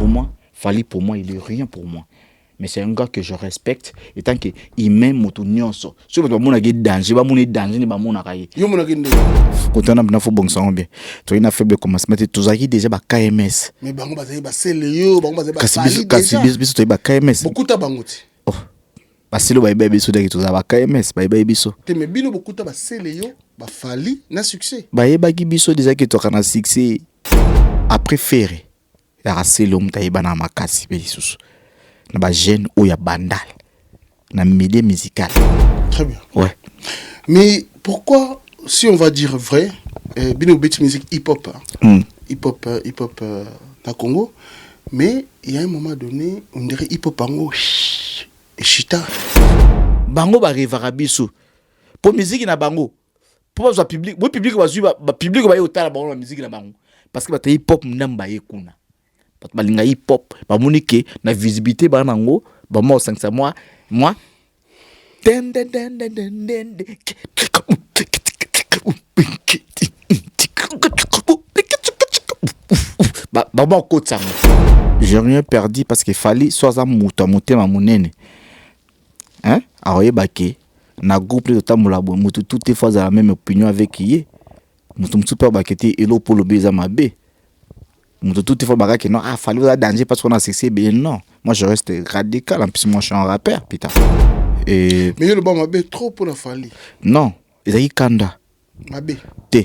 pour moi, Fally pour moi, il est rien pour moi. Mais c'est un gars que je respecte et tant qu'il m'aime mon tout nyonso. Si vous avez danger, vous avez danger, vous avez danger. Quand on a fait bon sang bien, tu as une faible commencement, tu as déjà ba KMS. Mais bango bazali ba seleo, bango bazali ba Fally déjà. Biso tu ba KMS. Beaucoup ta bangoti. Oh. Parce que le biso de tu as ba KMS, ba biso. Te me bino beaucoup ta ba seleo, ba Fally na succès. Ba ki biso déjà que tu as succès. Après faire, la seleo mtaïba na makasi biso. Na ba jeune ou ya bandal. Na milieu musical. Très bien. Ouais. Mais pourquoi, si on va dire vrai, bino beat musique hip-hop, hip-hop na Congo, mais il y a un moment donné, on dirait hip-hop bango chita. Bango ba revara biso. Pour musique na bango. Pour le public, le public va suivre, le public va y autant la musique na bango. Parce que ba hip-hop n'amba yekuna. Parce que balinga hip-hop, ba monike na visibilité ba nango, ba mo 500 moi j'ai rien perdu parce qu'il fallait soit à monter ma monnaie. Hein? Alors, na groupe de tambola mutu toutes les fois la même opinion avec qui mutu super baketi elo pour le beza mabe. Mutu toutes les fois bakaki non ah fallait danger parce qu'on a succès bien non. Moi je reste radical en plus moi je suis un rappeur putain. Et mais le bon mabe trop pour la Fally. Non, ils a kanda. Mabe. Te.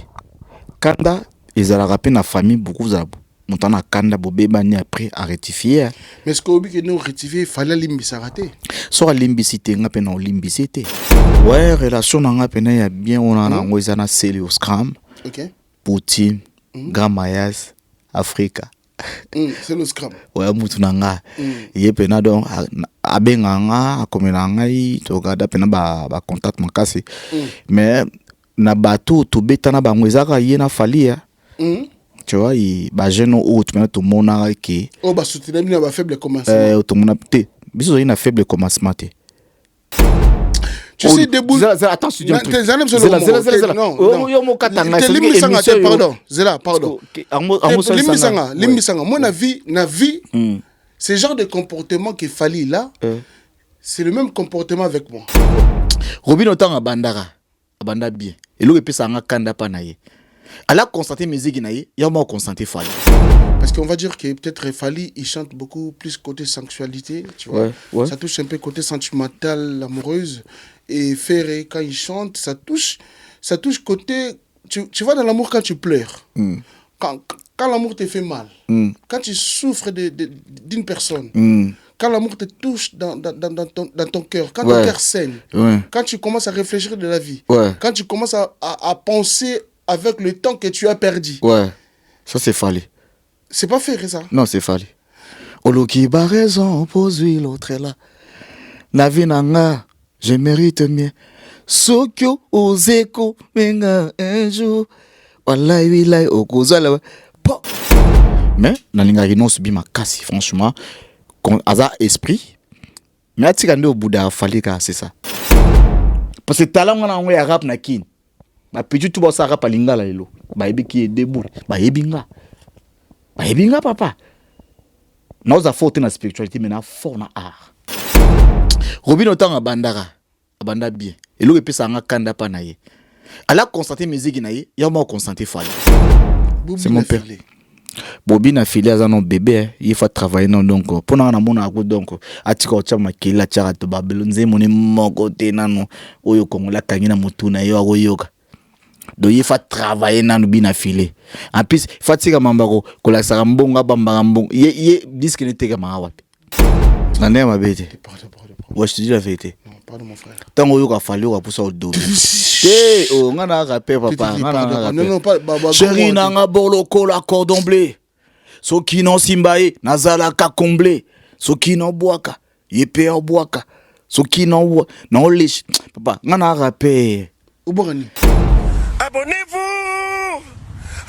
Kanda ils a rappé na famille beaucoup za. Montana kanda bobeba ni après à rectifier. Mais ce qu'on que nous rectifier fallait limbisa raté. Soit limbisité nga pe na limbisité. Ouais, relation nga pe na ya bien on a ngoisa na Celio Scram. OK. Poutine, Grand Mayas, Africa. C'est le Scram. Ouais, mutu nga. Ye pe na donc abenga nga akomela ngai to gada pe na ba contact makasi. Mais na bato to betana ba ngwezaka ye na Fally ya. Tu vois, il ba jeune ou tu mets tout mon arrêté. Oh bah soutenir bien ba faible commencement. Tout mon apte. Biso une faible commencement te. Tu sais debout. Attends, tu dis un truc. Non. Yo mo katanga. Pardon. Zela, pardon. Limbisanga. Moi na vie. Ce genre de comportement qu'il fallait là, c'est le même comportement avec moi. Robin autant à bandara. Abanda bien. Et l'eau épée ça nga kanda pa na ye. Elle a constaté musique naïe, il y a moins constaté Fally. Parce qu'on va dire que peut-être Fally il chante beaucoup plus côté sexualité, tu vois. Ouais. Ça touche un peu côté sentimental, amoureuse. Et Ferré quand il chante, ça touche côté. Tu vois dans l'amour quand tu pleures, quand l'amour te fait mal, quand tu souffres d'une personne, quand l'amour te touche dans ton cœur, quand ton cœur saigne, quand tu commences à réfléchir de la vie, quand tu commences à penser avec le temps que tu as perdu. Ouais, ça c'est Fally. C'est pas Ferré ça. Non, c'est Fally. Oloki ba raison pose l'autre là. Na vie nanga, je mérite mieux. Sokyo ozeko menga un jour. Wallahi billahi okozala. Mais na linga renonce bi makasi franchement. Quand hasard esprit. Mais atikande au Bouddha Fally ka c'est ça. Parce que talent on a un rap na kin. Ba petit tout ça rap lingala lelo. Ba ebi ki debout. Ba ebinga papa. Nous a fort na spiritualité mais na fort na art. Robin autant à bandara. Abanda bien. Et l'eau épée ça nga kanda pa na ye. Elle a constaté musique na ye, il y a moi constaté Fally. C'est mon père. Bobby na filé à non bébé, il faut travailler non donc pour na mon ako donc atika ochama kila chara to Babylon nze moni moko te nano oyo kongola kangina mutuna yo akoyoka. Donc il faut travailler dans le bien affilé. En plus, il faut que mambako kola sarambonga bambanga mbonga. Ye disque n'était que mawapi. Nane ma bête. Ouais, je te dis la vérité. Non, pardon mon frère. Tant que yo fallu pour ça au dos. Oh, ngana rappel papa. Non, pas chéri nanga boloko la cordon bleu. Soki non simbae nazala ka comblé. Soki non boaka, yepé o boaka. Soki non lich. Papa, ngana rappel. Oborani. Abonnez-vous,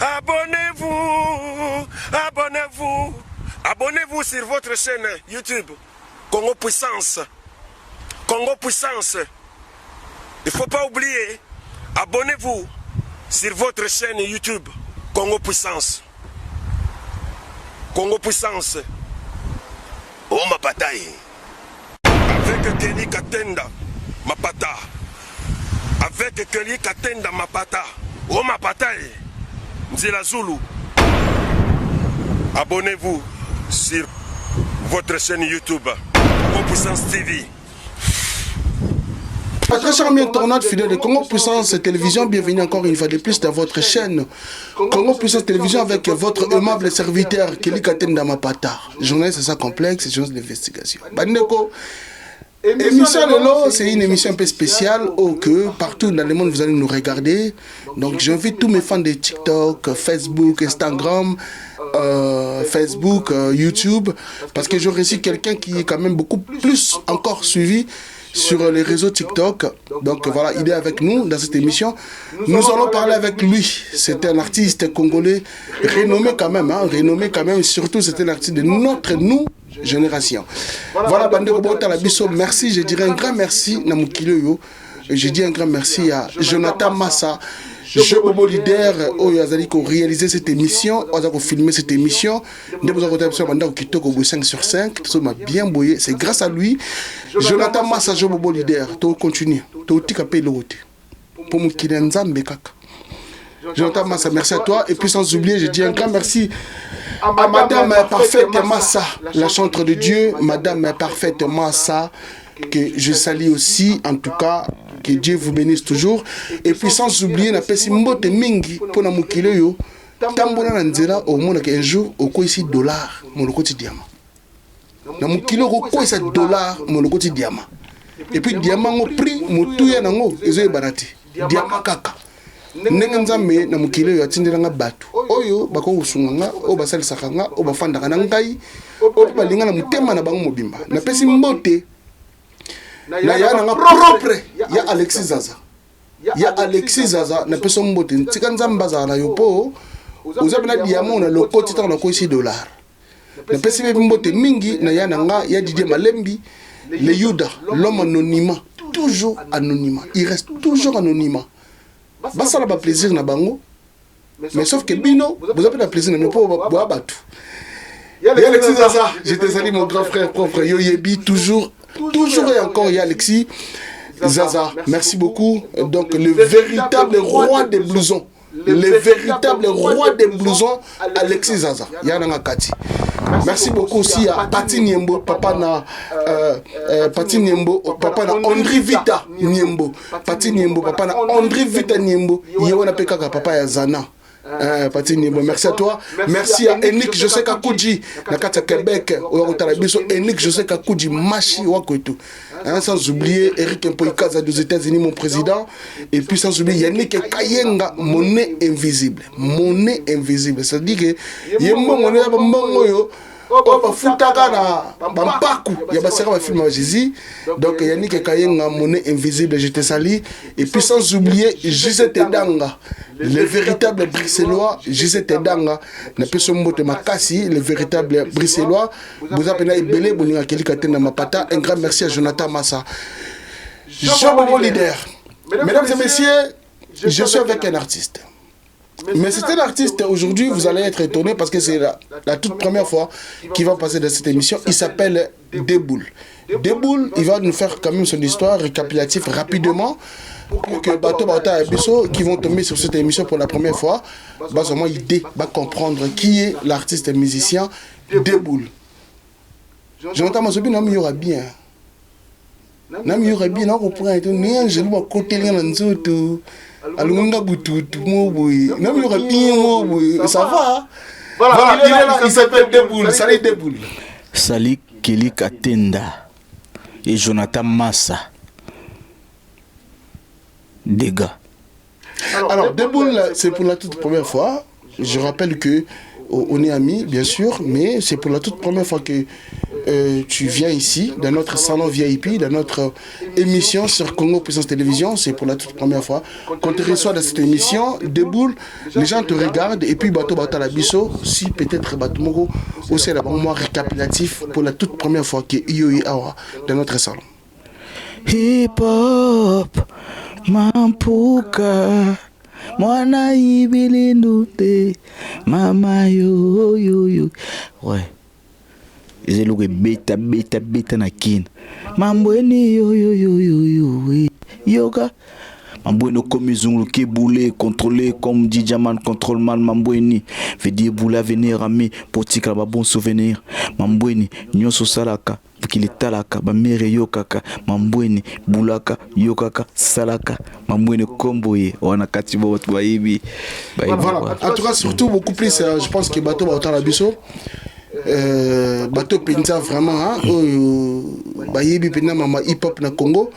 abonnez-vous, abonnez-vous, abonnez-vous sur votre chaîne YouTube Congo Puissance. Congo Puissance. Il ne faut pas oublier, abonnez-vous sur votre chaîne YouTube Congo Puissance. Congo Puissance. oh Mapataï. Avec Kelly Katenda, Mapata. Avec Kelly Katenda, Mapata. Oh Mapataï. Nzela Zulu. Abonnez-vous sur votre chaîne YouTube, Congo Puissance TV. Très chers amis internautes fidèles de Congo Puissance Télévision, bienvenue encore une fois de plus dans votre chaîne Congo Puissance Télévision avec votre aimable serviteur Kelly Katenda Mapata. Journaliste c'est ça complexe, journaliste d'investigation. Bandeko, émission Lelo, c'est une émission un peu spéciale où que partout dans le monde vous allez nous regarder. Donc j'invite tous mes fans de TikTok, Facebook, Instagram, Facebook, YouTube, parce que je reçois quelqu'un qui est quand même beaucoup plus encore suivi sur les réseaux TikTok. Donc voilà, il est avec nous dans cette émission. Nous allons parler avec lui. C'est un artiste congolais renommé quand même, surtout c'est un artiste de notre génération. Voilà, Bandeko Botalabiso, merci, je dirais un grand merci Namukilo. Je dis un grand merci à Jonathan Massa, Je Bobo leader, qui a réalisé cette émission, qui a filmé cette émission. Nous avons 5 sur 5, bien boyé. C'est grâce à lui. Jonathan Massa, Je Bobo leader, tu continues. Tu as payé le route. Pour mon Kinenzambe kaka. Jonathan Massa, merci à toi. Et puis sans oublier, je dis un grand merci à Madame Parfaite Massa, la chantre de Dieu, Madame Parfaite Massa, que je salue aussi, en tout cas, que Dieu vous bénisse toujours. Et puis sans oublier, na pesi mbote mingi pour na mukile yo, tambona na nzela au monde qu'un jour au quoi ici dollar, mon lokoti diamant. Na mukile au quoi ici dollar, mon lokoti diamant. Et puis diamant au prix, motuya nango, ezo barati. Diamant kaka. Ndenge nzambe na mukile yo atindela nga batu. Oyo bako usunganga, o basali sakanga, o bafanda kana ngai, o balinga na mutema na bango mobimba. Na pesi mbote na ya na propre ya Alexis Zaza. Ya Alexis Zaza na peso mbote ntika nzamba za na yopo uzabe na diamant na lokoti ta na ko ici dollar. Na pesi mbote mingi na ya nanga ya Didier Malembi, le Yuda, l'homme anonymat, toujours anonymat. Il reste toujours anonymat. Basala ba plaisir na bango. Mais sauf que bino, vous avez la plaisir na po boa batu. Ya Alexis Zaza, je te salue mon grand frère propre Yo Yebi, toujours et encore, il y a Alexis Zaza. Merci beaucoup. Donc, le véritable roi des blousons. Le véritable roi des blousons, Alexis Zaza. Yana Kati. Merci beaucoup aussi à Pati Niembo, papa na Pati Niembo, papa na André Vita Niembo. Pati Niembo, papa na André Vita Niembo. Yewana Pekaka, papa ya Zana. Merci à toi. Merci à Enik José Kakuji, Nakata Québec, Enik José Kakuji, Machi Wakoto. Sans oublier Eric Mpoikaza des États-Unis, mon président. Et puis sans oublier Yannick Kayenga, monnaie invisible. Monnaie invisible. Ça dit que Yembo monnaie Jésus. Donc Yannick Kayenga, monnaie invisible, je te salue. Et puis sans oublier Gisette Danga, le véritable bruxellois, Gisette Danga, na peso mbote makasi, le véritable bruxellois. Vous appelez Belé, Bolinga Kelly Katenda Mapata. Un grand merci à Jonathan Massa. Je Bobo leader. Mesdames et messieurs, je suis avec un artiste. Mais c'est un artiste, aujourd'hui vous allez être étonné parce que c'est la toute première fois qu'il va passer dans cette émission. Il s'appelle Deboul. Deboul, il va nous faire quand même son histoire récapitulative rapidement pour que Bato Bata et Bisso qui vont tomber sur cette émission pour la première fois, bah seulement idée va comprendre qui est l'artiste musicien Deboul. J'entends ma sobi Nami Yora bien. Nami Yora bien, on comprend et tout. Ni un jaloux à côté de l'anzoutou. Alunga Boutou, Moboui. Nami Yora bien, Moboui. Ça va? Voilà, il s'appelle Deboul. Salut Deboul. Salut Kelly Katenda et Jonathan Massa. Dégâts. Alors, Deboul, c'est pour la toute première fois. Je rappelle que on est amis, bien sûr, mais c'est pour la toute première fois que tu viens ici, dans notre salon VIP, dans notre émission sur Congo Puissance Télévision. C'est pour la toute première fois qu'on te reçoit dans cette émission. Deboul, les gens te regardent et puis Bato Bata la Bisso, si peut-être Bato Moko, aussi là moment récapitulatif pour la toute première fois que Ioi Awa dans notre salon. Hip hop, Mampuka. Mwana ibilindute, mama yo yo yo. Ouais. ezelo beta na kin mambweni yo yoga mambweni comme zunglu ke boulé contrôler comme Didjaman contrôle-man mambweni veut dire boula venir ami potika ba bon souvenir mambweni nyoso salaka qu'il est talaka ba mere yokaka mambweni bulaka yokaka salaka mambweni komboye wana kati bo ba yibi voilà en tout cas surtout beaucoup plus je pense que bateau ba autant la biso bateau penza vraiment ba yibi pena mama hip hop na Congo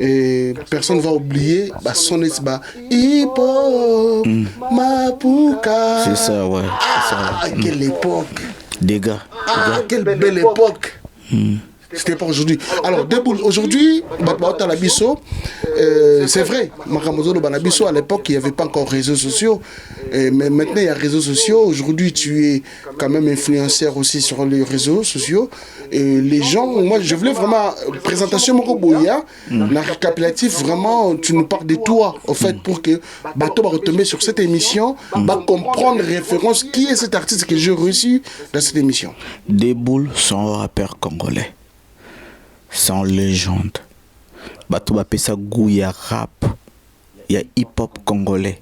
et personne va oublier bah son hip hop mapuka c'est ça ouais quelle époque des gars quelle belle époque. C'était pas aujourd'hui. Alors, aujourd'hui, c'est vrai, Makamozo Banabiso, à l'époque, il n'y avait pas encore réseaux sociaux. Mais maintenant, il y a réseaux sociaux. Aujourd'hui, tu es quand même influenceur aussi sur les réseaux sociaux. Et les gens, moi, je voulais vraiment, présentation Mokoboya, la récapitulatif, vraiment, tu nous parles de toi, au fait, pour que Bato va retomber sur cette émission, va comprendre référence, qui est cet artiste que j'ai reçu dans cette émission. Déboule sont rappeurs congolais. Sans légende. Bato ba pesa goût ya rap, ya hip hop congolais.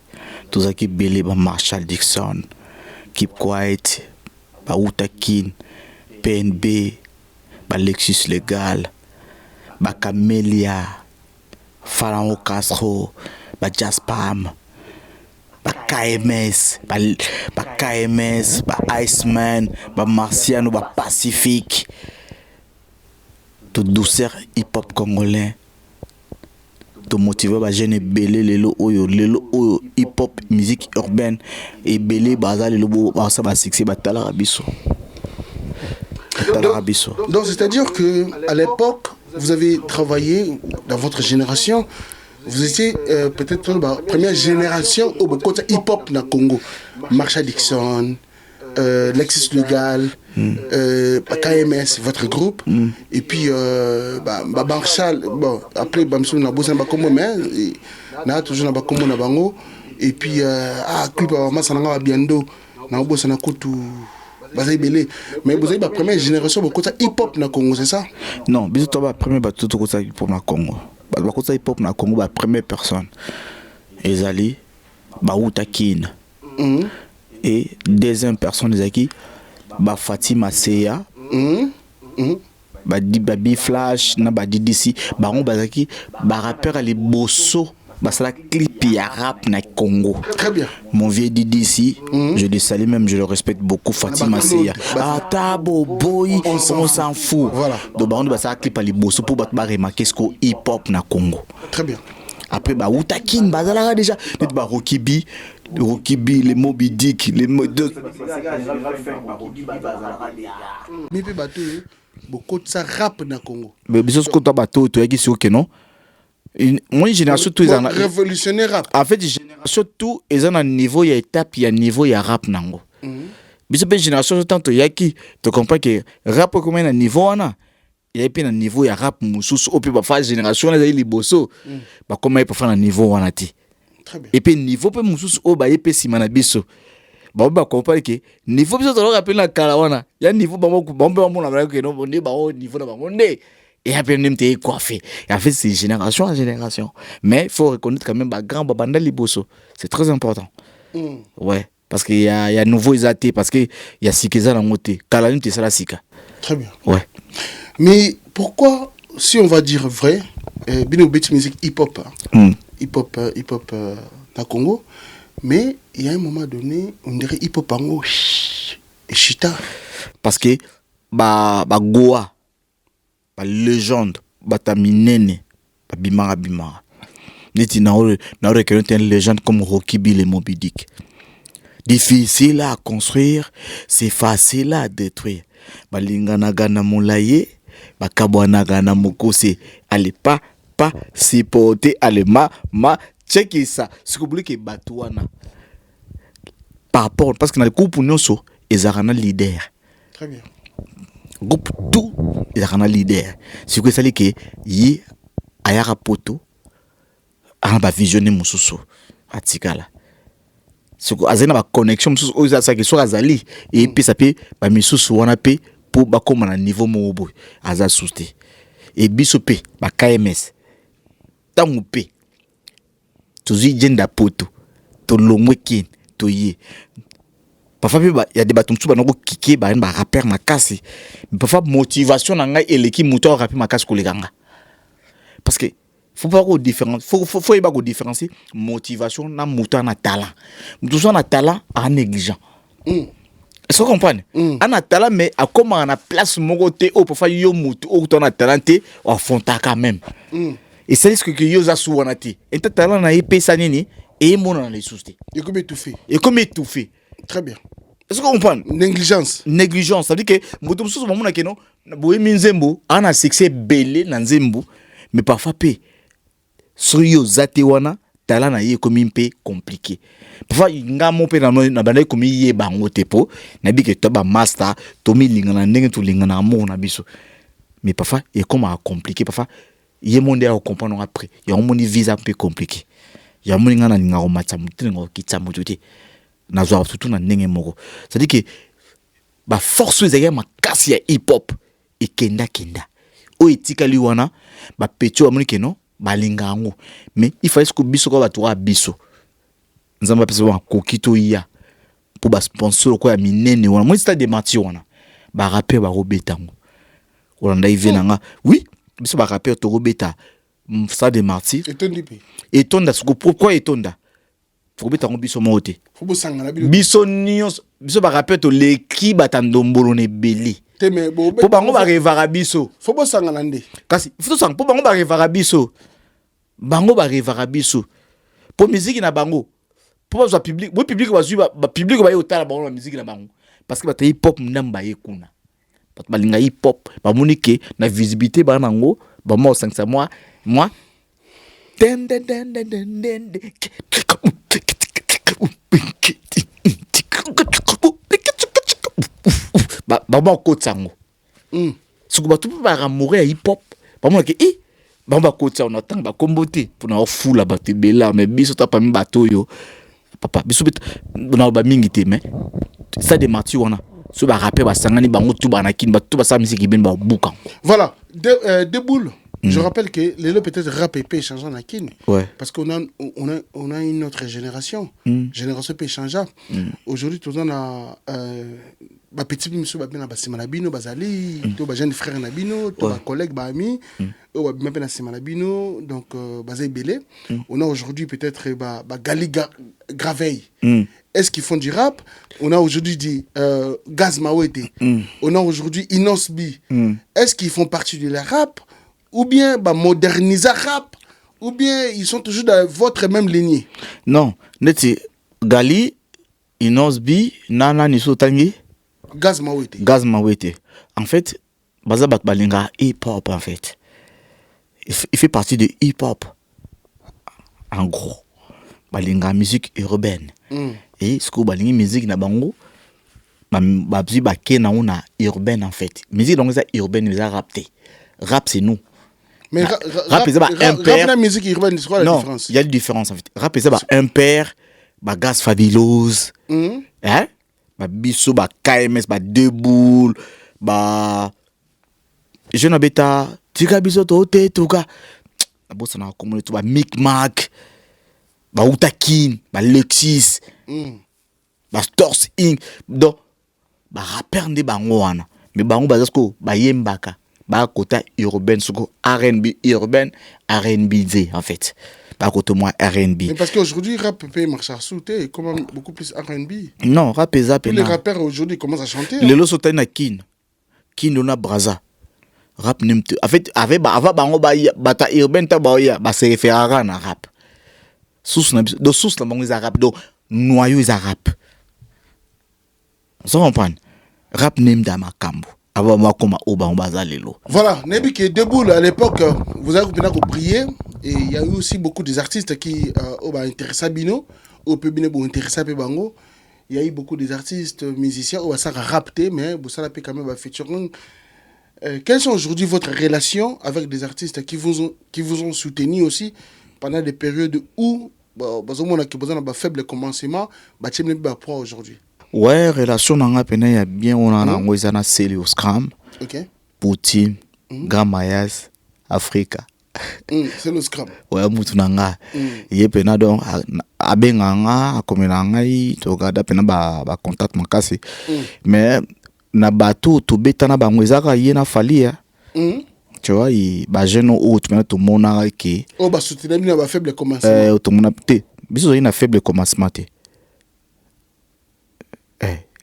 Tout ça qui belé ba Marshall Dixon, Keep Quiet, ba Utakin, PNB, ba Lexus Legal, ba Camélia, Pharaon Castro, ba Jaspam, ba KMS, ba KMS, ba Iceman, ba Marciano, ba Pacifique. Toute douceur hip-hop congolais. To motiver ba jeune belé lelo oyo hip-hop musique urbaine et belé baza lelo ba sa ba succès ba tala rabiso. Donc c'est-à-dire que à l'époque vous avez travaillé dans votre génération, vous étiez peut-être la première génération au côté hip-hop na Congo. Marshall Dixon, Lexus Legal, KMS, votre groupe, et puis Marshall, bon, après Bamsou na bossa na bakomo mais na toujours na bakomo na bango, et puis clip ma sananga biendo na bossa na kutu bazay belé, mais vous avez la première génération au côté hip-hop na Congo, c'est ça? Non, bisous toi la première bateau au côté hip-hop na Congo. Ba côté hip-hop na Congo la première personne. Ezali ba Utakin. Et deuxième personne ezaki ba Fatima Seya. Ba Baby Flash na ba DDC ba on bazaki ba rappeur les bosso ba ça la clip ya rap na Congo. Très bien. Mon vieux DDC, je le salue même, je le respecte beaucoup. Fatima Seya. Ah tabo boy, on s'en fout. Voilà. Donc ba on ba ça clip les bosso pour ba remarquer ce que hip hop na Congo. Très bien. Après bah Utakin bazala déjà net ba Rocky B, les Moby Dick, les deux. Mais puis bateau beaucoup de ça rap na Congo. Mais biso ce que bateau to yaki sur que non. Moi génération tout en révolutionnaire rap. En fait génération tout est en niveau il y a étape il y a niveau il y a rap nango. Biso pe génération tant to yaki tu comprends que rap comme un niveau ana. Il y a un niveau il y a rap mususu au plus ba phase génération là il bosso ba comment il peut faire un niveau wana ti. Très bien. Et puis niveau pe mususu o ba yepe simana biso. Ba comprendre que niveau biso to rappeler na kala wana. Ya niveau ba mona ba que non bonné ba au niveau na ba bonné. Et après même t'es coiffé. Et en fait c'est génération en génération. Mais il faut reconnaître quand même ba grand babanda liboso. C'est très important. Ouais, parce qu'il y a nouveau isaté parce que il y a sikeza na moté. Kala ni ça la sika. Très bien. Ouais. Mais pourquoi, si on va dire vrai, Bino Beat musique hip-hop, hip-hop dans Congo, mais il y a un moment donné, on dirait hip-hop en et chita. Parce que, Goa, légende, Taminene, Bimara. Niti na reconnaître une légende comme Rocky B, les Moby Dick. Difficile à construire, c'est facile à détruire. Balinganaga na molaye. Bakabwanaga na mokose allez pas supporter allez ma checker ça ce que vous voulez que batouana par rapport parce que dans le groupe nyonso ezarana leader. Très bien. Groupe tout ezarana leader c'est que ça li que yi ayara poto a ba visionner mususu atikala c'est que azena ba connexion mususu oza ça que soit azali et puis ça peut ba misusu wana pe pour ba comme na niveau mobo aza souté et biso pe ba KMS tangu pe tozui jenda poto to longwe kin to ye parfois il y a des bâtons tout banoko kiké ba rappeur makasi mais parfois motivation na ngai eleki moto rapper makasi kolekanga parce que faut pas qu'on différencie faut y pas qu'on différencie motivation na moto na talent moto na talent en négligent. Est-ce que vous comprenez? On a talent, mais à comment on a place mon côté, au parfois yo mutu, au ton a talenté, au fond quand même. Et c'est ce que yo za souvent été. Et ta talent na épée ça nini, et mon on les soucis. Et comme étouffé. Et comme étouffé. Très bien. Est-ce que vous comprenez? Négligence. Négligence, ça veut dire que moto sous moment na keno, na boye minzembo, on a succès belé na nzembo, mais parfois pe. So yo zate wana, talent na yé comme un peu compliqué. Parfois nga mon pe na banda comme yé bango tepo na bi ke to ba master to mi linga na ndenge to linga na amour na biso mais parfois et comme à compliqué parfois yé monde à comprendre après y a un monde visa un peu compliqué y a monde nga na linga o matsa mutu ngo kitsa mutu na zo surtout na ndenge moko ça dit que ba force ezaya makasi ya hip hop et kenda o etikali wana ba pecho amoni ke no ba linga ngo mais il fallait que biso ko ba to biso nzamba pesa wa kokito ya pour ba sponsor ko ya minene wana moi stade de mati wana ba rapper ba robetango wana ndaive nanga oui biso ba rapper to robeta stade de mati etonda siko pourquoi etonda robetango biso mote biso nios biso ba rapper to leki batandombolo ne beli po bango ba revara biso fo bo sangana nde kasi fo sang po bango ba revara biso po musique na bango pour le public, le public va suivre, le public va y autant la musique là bas parce que hip hop n'amba yekuna, parce que balinga hip hop, ba monique na visibilité ba nango, ba moi 500 moi, ba moi kotsango, ce que ba tout ba ramourer hip hop, ba moi que ba moi kotsa on attend ba komboté pour na fou la ba te bela mais biso ta pa mi bato yo. Papa biso na ba mingi te mais ça de mati wana so ba rapper ba sangani bango tout ba na kin ba tout ba sa musique ben ba buka voilà de boules. Je rappelle que les lots peut-être rap et changeant na kin parce qu'on a une autre génération génération peut changer aujourd'hui tout on a ba petit monsieur ba na ba simana bino bazali to ba jeune frère na bino to ba collègue ba ami ou ba na simana bino donc bazay belé on a aujourd'hui peut-être ba gali graveil est-ce qu'ils font du rap? On a aujourd'hui dit Gaz Mawete on a aujourd'hui Inos B est-ce qu'ils font partie de la rap ou bien bah moderniser rap ou bien ils sont toujours dans votre même lignée? Non neti Gali Inos B nana ni sotangi Gaz Mawete en fait bazabat balinga hip hop en fait il fait partie de hip hop en gros balinga musique urbaine et ce que balinga musique na bango ba bzi ba kena una urbaine en fait musique donc ça urbaine ça rap c'est nous. Mais rap c'est ba impair. Rap musique urbaine c'est quoi la différence? Il y a une différence en fait. Rap c'est ba impair, ba Gaz Fabulous. Hein? Ba biso ba KMS ba deux boules, ba jeune beta, tika biso to te tuka. Na bossa na communauté ba Micmac, ba Utakin, ba Lexis. Ba Stors Inc. Donc ba rapper de bango wana. Mais bango bazasko ba yembaka. Ba côté urbain soko R&B urbain R&B en fait pas côté moi R&B mais parce qu'aujourd'hui rap peut marcher à sauter et comment beaucoup plus R&B non rap et zap les rappeurs aujourd'hui commencent à chanter les lots sont na kin on braza rap nimte en fait avec avant bango ba bata urbain ta ba ya ba se référera na rap source na do source na bango za rap do noyau za rap ça comprend rap nimte makambo. Voilà, Nebi qui est debout à l'époque, vous avez prié et il y a eu aussi beaucoup des artistes qui ont intéressé à Bino, au Pébine pour intéresser à Pébango. Il y a eu beaucoup des artistes, musiciens, où ça a rapté, mais vous savez quand même featuring. Quelles sont aujourd'hui votre relation avec des artistes qui vous ont soutenu aussi pendant des périodes où, on a besoin d'un faible commencement, aujourd'hui? Ouais, relation nanga pena ya bien on a nango ezana seli au Scrum. OK. Poutine, Grand Mayas, Africa. C'est le Scrum. Ouais, mutu nanga. Ye pena donc abenganga akomenanga to gada pena ba contact makasi. Mais na bato to betana bango ezaka ye na fali ya. Tu vois, ba jeune ou tu mena to mona ki. Oh ba soutenir na ba faible commencement. To mona te. Biso ina faible commencement te.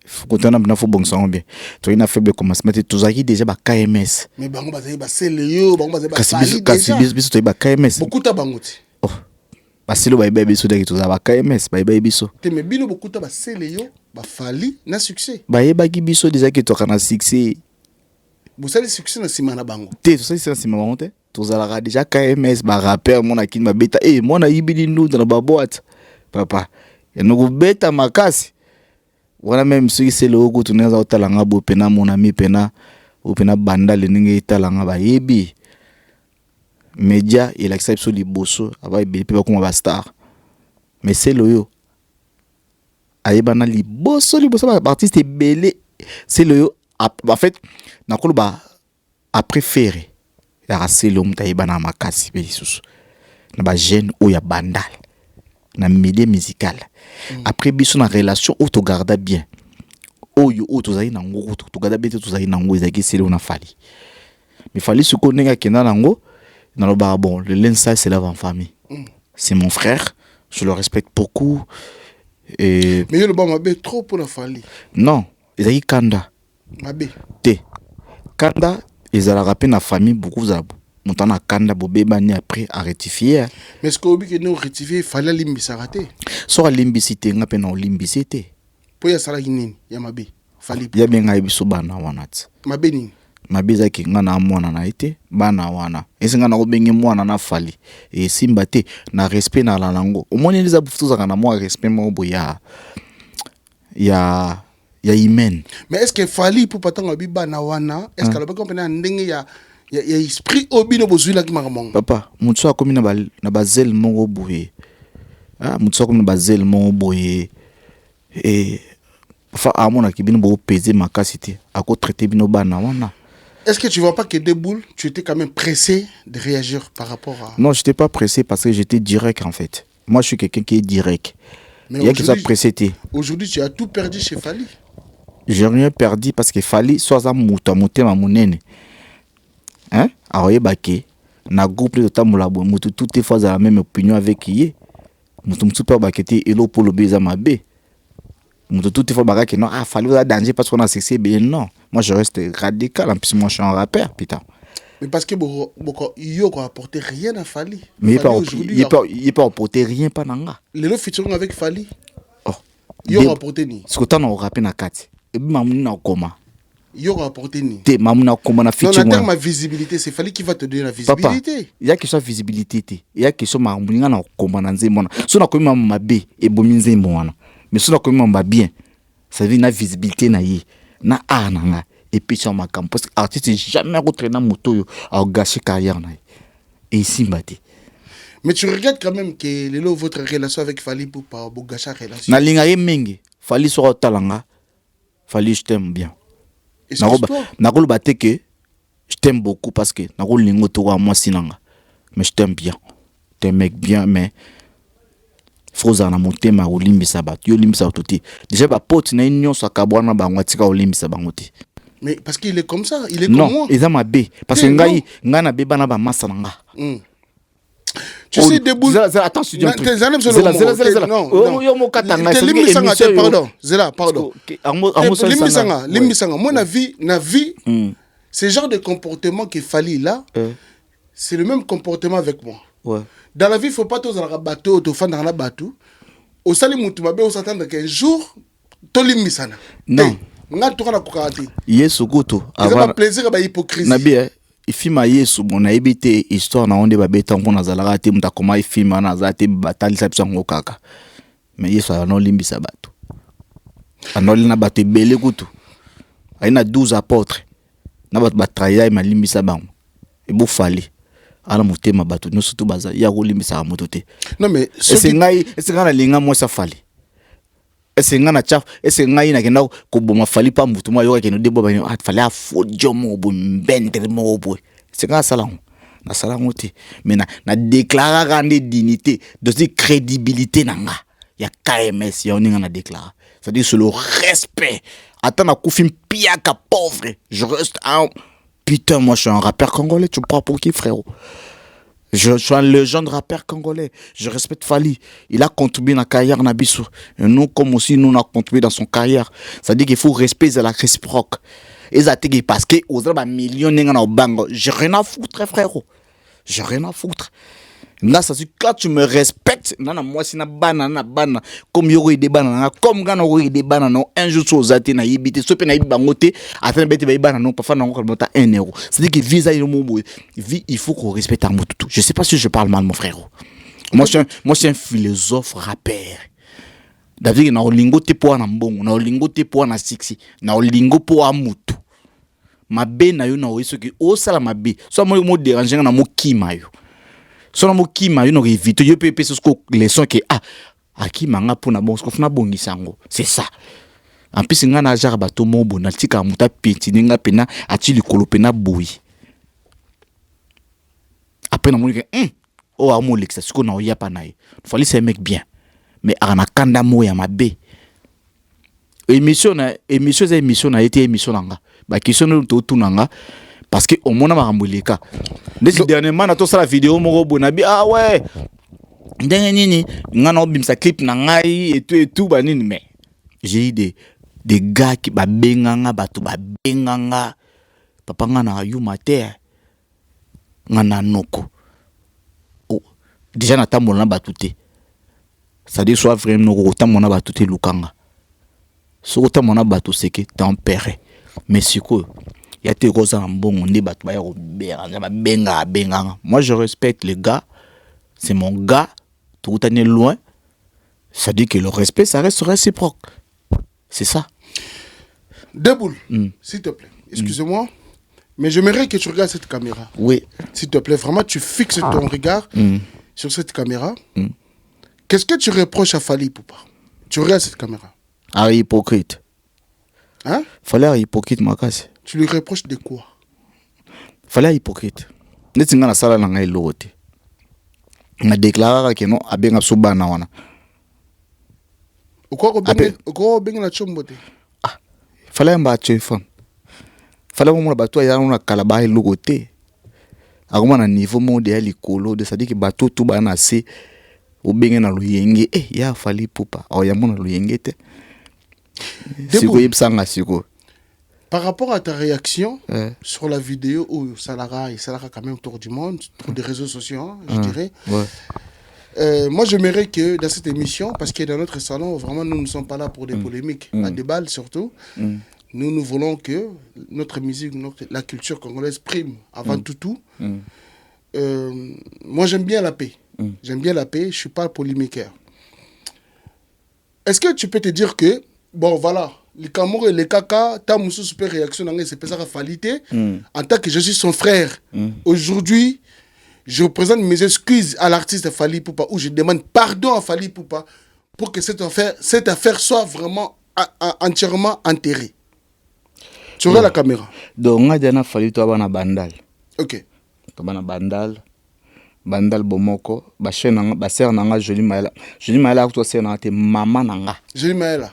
Faut qu'on ait un bon sang bien. Tu as une faible commencement. Tu as déjà ba KMS. Mais bango bazali ba Seléo, bango bazali ba Fali déjà. Biso tu as ba KMS. Beaucoup ta bangoti. Oh. Ba Selo ba ibe biso de tu as ba KMS, ba ibe biso. Te me bino beaucoup ta ba Seléo, ba Fali na succès. Ba yeba ki biso déjà que tu kana succès. Vous savez succès na sima na bango. Te, tu sais c'est sima bango te. Tu as déjà KMS ba rappeur mon akin ma beta. Moi na yibidi nous dans ba boîte. Papa. Et nous beta makasi. Voilà même si c'est le haut tourner au talanga bo pena mon ami pena ou pena banda le ninge talanga ba yebi média il accepte sur les bosso aba be pe comme ba star mais c'est le yo ayebana li bosso ba artiste belé c'est le yo en fait na ko ba a préféré ya c'est l'homme tayebana makasi be susu na ba jeune ou ya bandal na milieu musical. Après biso na relation où tu gardes bien. Oyo o tozali nango tu gardes bien tozali nango ezaki sele on a fali. Mais fali ce connaît que nango na lo ba bon le lensa c'est là en famille. C'est mon frère, je le respecte beaucoup et mais yo le ba mabe trop pour la fali. Non, ezaki kanda. Mabe. Te. Kanda ezala rapé na famille beaucoup za montana kanda bobeba ni après à rectifier. Mais ce qu'on dit que nous rectifier fallait limbisa raté. So limbisité nga pe na limbisité. Po ya sala nini ya mabe fali. Ya benga biso bana wanat. Mabe nini? Mabe za ki nga na mwana na ite bana wana. Esinga na ko bengi mwana na fali. E simba te na respect na lango. Omoni liza bufutu za kana moi respect mo boya. Ya imen. Mais est-ce que fali pour patanga bi bana wana? Est-ce que la ba kompena ndenge ya esprit obino bozula ki makamong. Papa, mutso akomi na bazel mongo boye. Ah, mutso akomi na bazel mongo boye. Et fa amona ki bino bo peser makasi te. Ako traiter bino bana wana. Est-ce que tu vois pas que Déboule, tu étais quand même pressé de réagir par rapport à... Non, j'étais pas pressé parce que j'étais direct en fait. Moi, je suis quelqu'un qui est direct. Mais il y a qui soit pressé. Aujourd'hui, tu as tout perdu chez Fali. J'ai rien perdu parce que Fali soit ça mouta ma monene. Hein? Alors, na groupe de tamulabo, mutu toutes les fois à la même opinion avec yé. Mutu pas bakete elo pour le baiser ma bé. Mutu toutes les fois bakake non, ah, Fali va danger parce qu'on a cessé, ben non. Moi, je reste radical, en plus, moi, je suis un rappeur, putain. Mais parce que il n'a apporté rien à Fali. Mais il n'a pas apporté rien, pas nanga. Les lots featuring avec Fali. Oh. Il n'a apporté ni. Ce que tu as rappelé na kati. Et puis, maman n'a comment. Il n'a apporté ni. Te maman n'a comment na featuring. Non, en termes de visibilité, c'est Fali qui va te donner la visibilité. Papa, il y a quelque chose de visibilité. Il y a quelque chose de maman n'a comment na nzemona. Si on a comme maman bé et bominze mona. Mais si on a comme maman bien, ça veut dire la visibilité na yi. Na ananga et puis sur ma campus parce que artiste jamais rentré dans moto a gâché carrière na et ici mbati. Mais tu regardes quand même que lelo votre relation avec Fali pour pas gâcher relation. Na linga ye mingi Fali sur talanga Fali je t'aime bien. Na ko ba te que je t'aime beaucoup parce que na ko lingo to wa moi sinanga mais je t'aime bien. T'es mec bien mais Froza na motema olimbisa bato yo limbisa ototi déjà ba pote na union sa kabwana ba ngwatika olimbisa bangote mais parce qu'il est comme ça il est comme moi non eza mabe parce que ngai na beba na ba massa na nga tu sais Déboule attends studio non yo mo katanga pardon Zela pardon limbisanga moi na vie ce genre de comportement que Fali là c'est le même comportement avec moi. Ouais. Dans la vie, il ne faut pas tous les bateaux, tous les dans bateau. Au salut, on s'attend qu'un jour, tu les non. Yesu goto. Avant plaisir à hypocrisie. Nabi, il filme Yesu, mon habité histoire na onde babeta on a zalaka te muta koma il filme na zate batali sa bisango kaka. Mais Yesu a non limbi sa bateau. Anoli na bateau belé goto. Aina 12 apôtres. Na bateau batraya ma limbi sa bango. Et beau fallait. Ala mutema bato no surtout baza ya ko limbisa moto te non mais c'est ngai na linga moi ça fallait ese nga na chaf ese nga ina kenda ko boma fali pa mutu mo yoka keno debo ba fali a fodio mo bo mbendre mo bo c'est nga sala na sala ngoti mais na déclarer grande dignité de crédibilité nanga ya KMS ya oninga na déclarer c'est-à-dire sur le respect attends na kufim piaka pauvre je reste un putain moi je suis un rappeur congolais tu me prends pour qui frérot. Je suis un légende rappeur congolais. Je respecte Fali. Il a contribué dans la carrière Nabiso. Et nous, comme aussi, nous, on a contribué dans son carrière. Ça dit qu'il faut respecter la réciproque. Et ça dit parce que, aux autres, millions de bango. J'ai rien à foutre, frérot. J'ai rien à foutre. Là, ça dit, quand tu me respectes, moi, c'est na banana, comme il y aurait des bananes, comme il y aurait des bananes, un jour, sur Zati, na yibité, so pe na yibangote, attends, bête, ba banane, parfois, na encore monta 1 euro. C'est-à-dire que visa, il faut qu'on respecte un mot tout. Je sais pas si je parle mal, mon frère. Moi, je suis un philosophe rappeur. David, na olingo te po na mbongo, na olingo te po na sixi, na olingo po amutu. Mabe na yo na oiso ki, o sala mabe, so mo déranger na mo kima yo. Sona mokima yo évite yo pepe ce que leçon que akima nga pona bon ce que funa bongisango c'est ça en plus nga na jar bato mo bona tika muta peti ninga pena ati likolo pena boyi après na moni que o amo lexa ce que na oya pa nae fallait c'est un mec bien mais ana kanda mo ya mabe émission na été émission nanga ba question no to tunanga parce que au mona marambuleka les dernièrement na to sala vidéo moko bonabi ouais ndenge nini ngana obimsa clip na ngai et tout banini mais j'ai eu des gars qui ba benganga bato ba benganga papa ngana yuma te ngana noko oh déjà na tambola na batute ça dit soit vraiment noko tamona batute lukanga so tamona bato seke tempéré mais siko il y a des choses en bon, on débat, moi je respecte les gars, c'est mon gars, tout est loin, ça dit que le respect, ça reste réciproque. C'est ça. Deboul, s'il te plaît, excusez-moi, mais j'aimerais que tu regardes cette caméra. Oui. S'il te plaît, vraiment, tu fixes ton regard sur cette caméra. Qu'est-ce que tu reproches à Fali Poupa? Tu regardes cette caméra. Ah, hypocrite. Hein? Fallait être hypocrite, ma casse. Tu lui reproches de quoi? Fallait être hypocrite. N'est-ce pas la salle dans la lote? On a déclaré que non, à bien absolument wana. Au quoi bien la chombote? Ah, fallait un battu fun. Fallait un bateau ya on a calabaye logoté. Aguma na niveau mondial écolo de ça dit que bateau tout bana c'est au bien na luyenge ya Fali Poupa. Oh ya mona luyenge te. Par rapport à ta réaction sur la vidéo où Salara quand même autour du monde, pour des réseaux sociaux, hein, je dirais. Ouais. Moi, j'aimerais que dans cette émission, parce que dans notre salon, vraiment, nous ne sommes pas là pour des polémiques, à des balles surtout. Nous voulons que notre musique, la culture congolaise prime avant tout. Moi, j'aime bien la paix. J'aime bien la paix, je ne suis pas polémiqueur. Est-ce que tu peux te dire que bon, voilà, les Cameroun et les Kaka, t'as une super réaction, c'est pas ça qu'il fallait. En tant que je suis son frère, aujourd'hui, je représente mes excuses à l'artiste Fali Poupa, où je demande pardon à Fali Poupa pour que cette affaire soit vraiment entièrement enterrée. Tu regardes la caméra. Donc, on a déjà fallu toi na bandal. Ok. Toi bandal bomoko, ba chaîne ba sœur nanga Jolie Maëla toi sœur nanga te maman nanga. Jolie Maëla.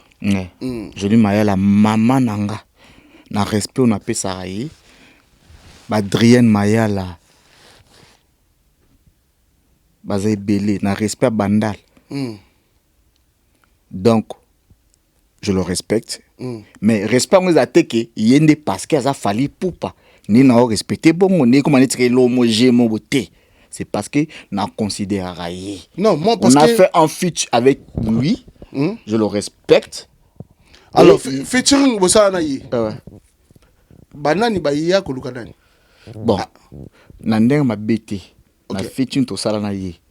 Jolie Maëla maman nanga. Na respect on appelle ça yi. Ba Adrienne Mayala. Bazay belé na respect bandal. Donc je le respecte. Mais respect on a teke yende parce que ça Fali Poupa. Ni na respecter bon on est comme on est l'homogène mon beauté. C'est parce que n'a considéré. Non, moi parce on a fait un feat avec lui. Je le respecte. Alors featuring bosana yi. Banani ba ya ko lukanani. Bon. Na ndenge mabete. Na featuring to sala na yi.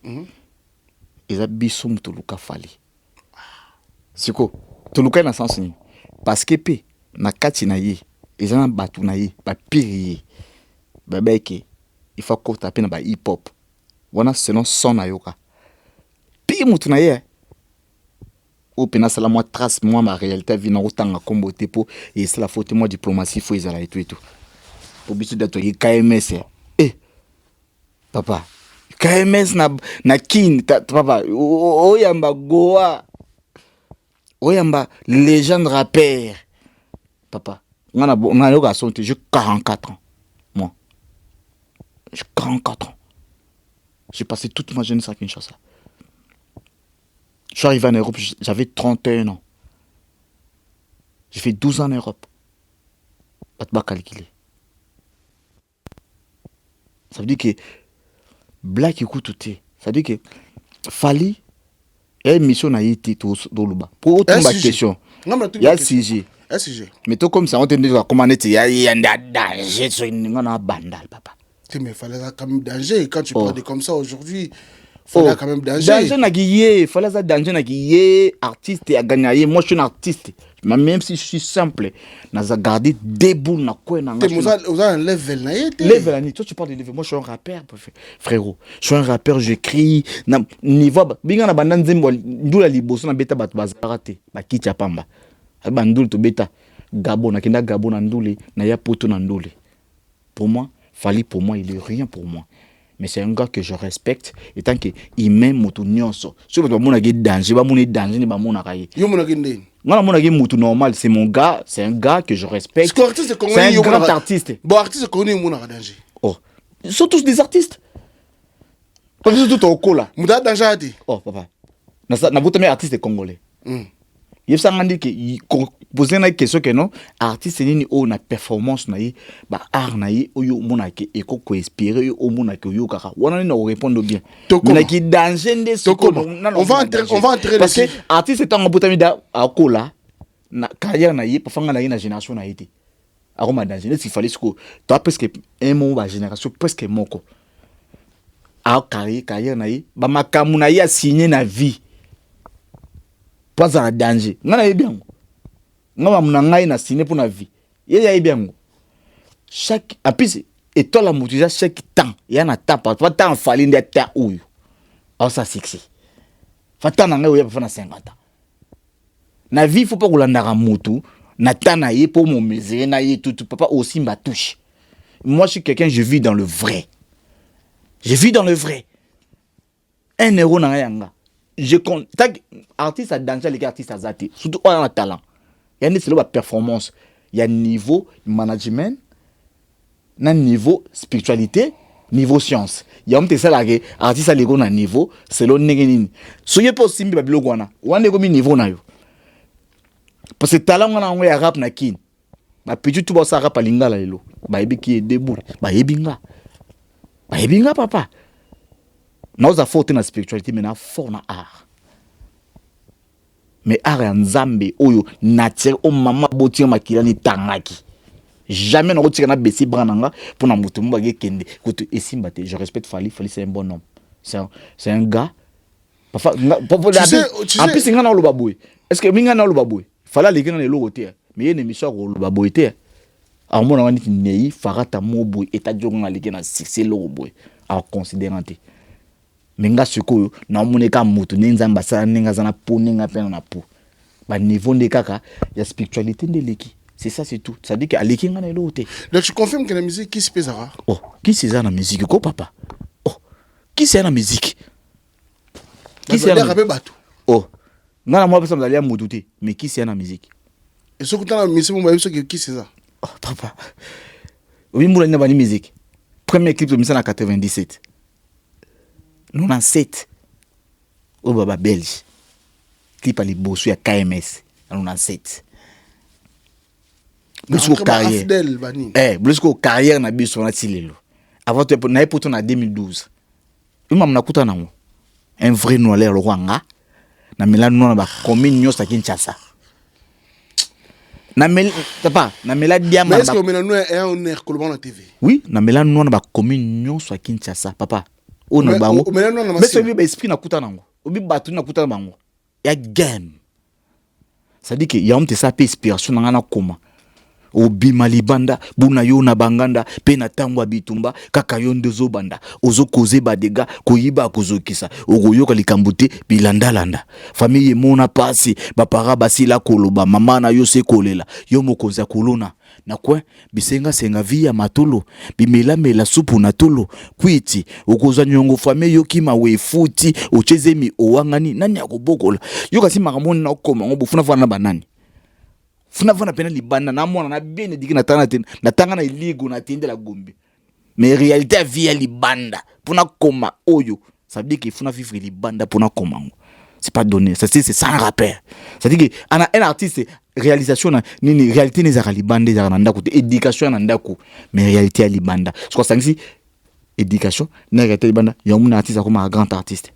Eza biso muto luka Fali. Siko, to luka na sens ni. Parce que pe na kati na yi, eza na batu na yi, ba pire. Babeke il faut qu'on tape dans hip hop. Voilà selon son ayoka. Puis mutu na ye. au pena sala moi trace moi ma réalité vie na otanga kombo tepo et c'est la faute moi diplomatie faut ezala et tout pour biso dato yi KMS papa KMS na kin papa oyamba goa oyamba légende rappeur papa on a eu garçon j'ai 44 ans moi j'ai 44 ans j'ai passé toute ma jeunesse à Kinshasa. Je suis arrivé en Europe, j'avais 31 ans. J'ai fait 12 ans en Europe. Pas calculer. Ça veut dire que Black écoute tout. Ça veut dire que Fali et mission a été tout dans le bas. Pour autant ma question. Il y a sujet. Mais tout comme ça on te dit comment il y a un danger sur une bandal papa. Mais il fallait quand même danger quand tu parles comme ça aujourd'hui. Fallait quand même danger. Danger n'a guillé, fallait ça danger n'a guillé, artiste a gagné. Moi je suis un artiste, même si je suis simple, n'a gardé debout n'a quoi n'a. Vous avez un level n'a été. Level toi tu parles de level, moi je suis un rappeur frérot. Je suis un rappeur, j'écris na niveau binga na banda nzembo ndula liboso na beta bat bazarate, ba kicha pamba. Ba ndul to beta Gabon na kenda Gabon na ndule na ya poto na ndule. Pour moi, Fali pour moi, il est rien pour moi. Mais c'est un gars que je respecte et tant que il m'aime moto nyonso. Si vous avez danger, ba mona danger ni ba mona kaye. Yo mona gende. Ngala mona ge moto normal, c'est mon gars, c'est un gars que je respecte. C'est un grand artiste. Bon artiste connu mona danger. Oh, ils sont tous des artistes. Pas du tout au cola. Muda danger ati. Oh papa. Na botame artiste congolais. Il y a ça que poser une question que non artiste ni o na performance na yi ba art na yi o yo mona ke eko ko inspirer o mona ke yo kaka wana na répondre bien na ki danger nde on va entrer parce que artiste est en botami da akola na carrière na yi pa fanga na yi na génération na été aroma danger s'il fallait que toi presque un mot ba génération presque moko a carrière na yi ba makamu na yi a signé na vie pas en danger ngana yi bien ngama mnangai na signé pour na vie yi bien chaque en plus et toi la motivation chaque temps il y en a temps pas temps fali de temps ou ça sexy fa temps ngai oya pa na 50 ans na vie faut pas kolanda mutu na temps na yi pour mon mesurer na yi tout papa aussi m'a touche moi je suis quelqu'un je vis dans le vrai un euro na yanga je compte artiste à danger les artistes à zati surtout on a talent il y a une performance il y a niveau management na niveau spiritualité niveau science il y a un ça là que artiste à l'ego na niveau c'est le nini soyez pas simbi babilo gwana wane ko mi niveau na yo parce que talent on a rap na kin ba petit tout ça rap lingala lelo ba yebi ki debout ba yebinga papa. Nous avons fort dans la spiritualité, mais nous avons fort dans l'art. Mais l'art est nzambe, oyo, nature, o mama boti makila ni tangaki. Jamais nous retirons baisser brananga pour nous montrer que kende. Écoute, je respecte Fali c'est un bon homme. C'est un gars. Parfois, en plus, il y a un baboué. Est-ce que il y a un baboué? Fala les gens les logotés. Mais il y a une émission au baboué. Alors moi, on a dit nei farata moboué et ta djonga les gens c'est loboué. Alors considérant menga sikoyo na moneka mutu nenzamba sa nenga zana po nenga pena na po ba niveau de kaka ya spiritualité de leki c'est ça c'est tout ça dit que aleki ngana elote donc tu confirmes que la musique qui se pesera qui c'est ça la musique ko papa qui c'est la musique qui c'est la musique ngana moi personne d'aller mutu te mais qui c'est la musique et ce que tu as la musique moi je sais qui c'est ça papa oui moula na bani musique premier clip de 1997 97 au baba belge clip à liboso ya KMS 97 busco carrière busco carrière na biso na tilelo avant tu na poto na 2012 imam na kuta nango un vrai noir le rwanga na mela no na ba commune nyosa Kinshasa na mel papa na mela diama mais est-ce que mela no est un air que le na TV oui na mela no na ba commune nyosa Kinshasa papa on a bango mais celui ba esprit na kuta nango obi batu na kuta bango ya game ça dit que y a un ça peu inspiration na koma obima libanda buna yo na banganda pe na tangwa bitumba kaka yo ndezo banda ozo koze badega koyiba kozokisa okoyoka likambo te bilandalanda famille mona pasi bapara basila koloba mama na yo se kolela yo mokonza kolona na kwe bisenga senga via matolo bimela mela supu na tolo kwiti okoza nyongo famille yo kima we futi ochezemi owangani nani akobokola yo kasi makamoni na okoma ngobufuna fana banani funa fana pena libanda na mwana na bien diki na tanga na iligo na tende la gombe mais réalité a via libanda puna koma oyo ça veut dire qu'il funa vivre libanda puna koma c'est pas donné ça c'est sans rappel ça dit que un artiste réalisation na nini réalité ne za libanda za nanda ko éducation na ndako mais réalité à libanda je crois ça ici éducation na réalité libanda ya un artiste comme un grand artiste.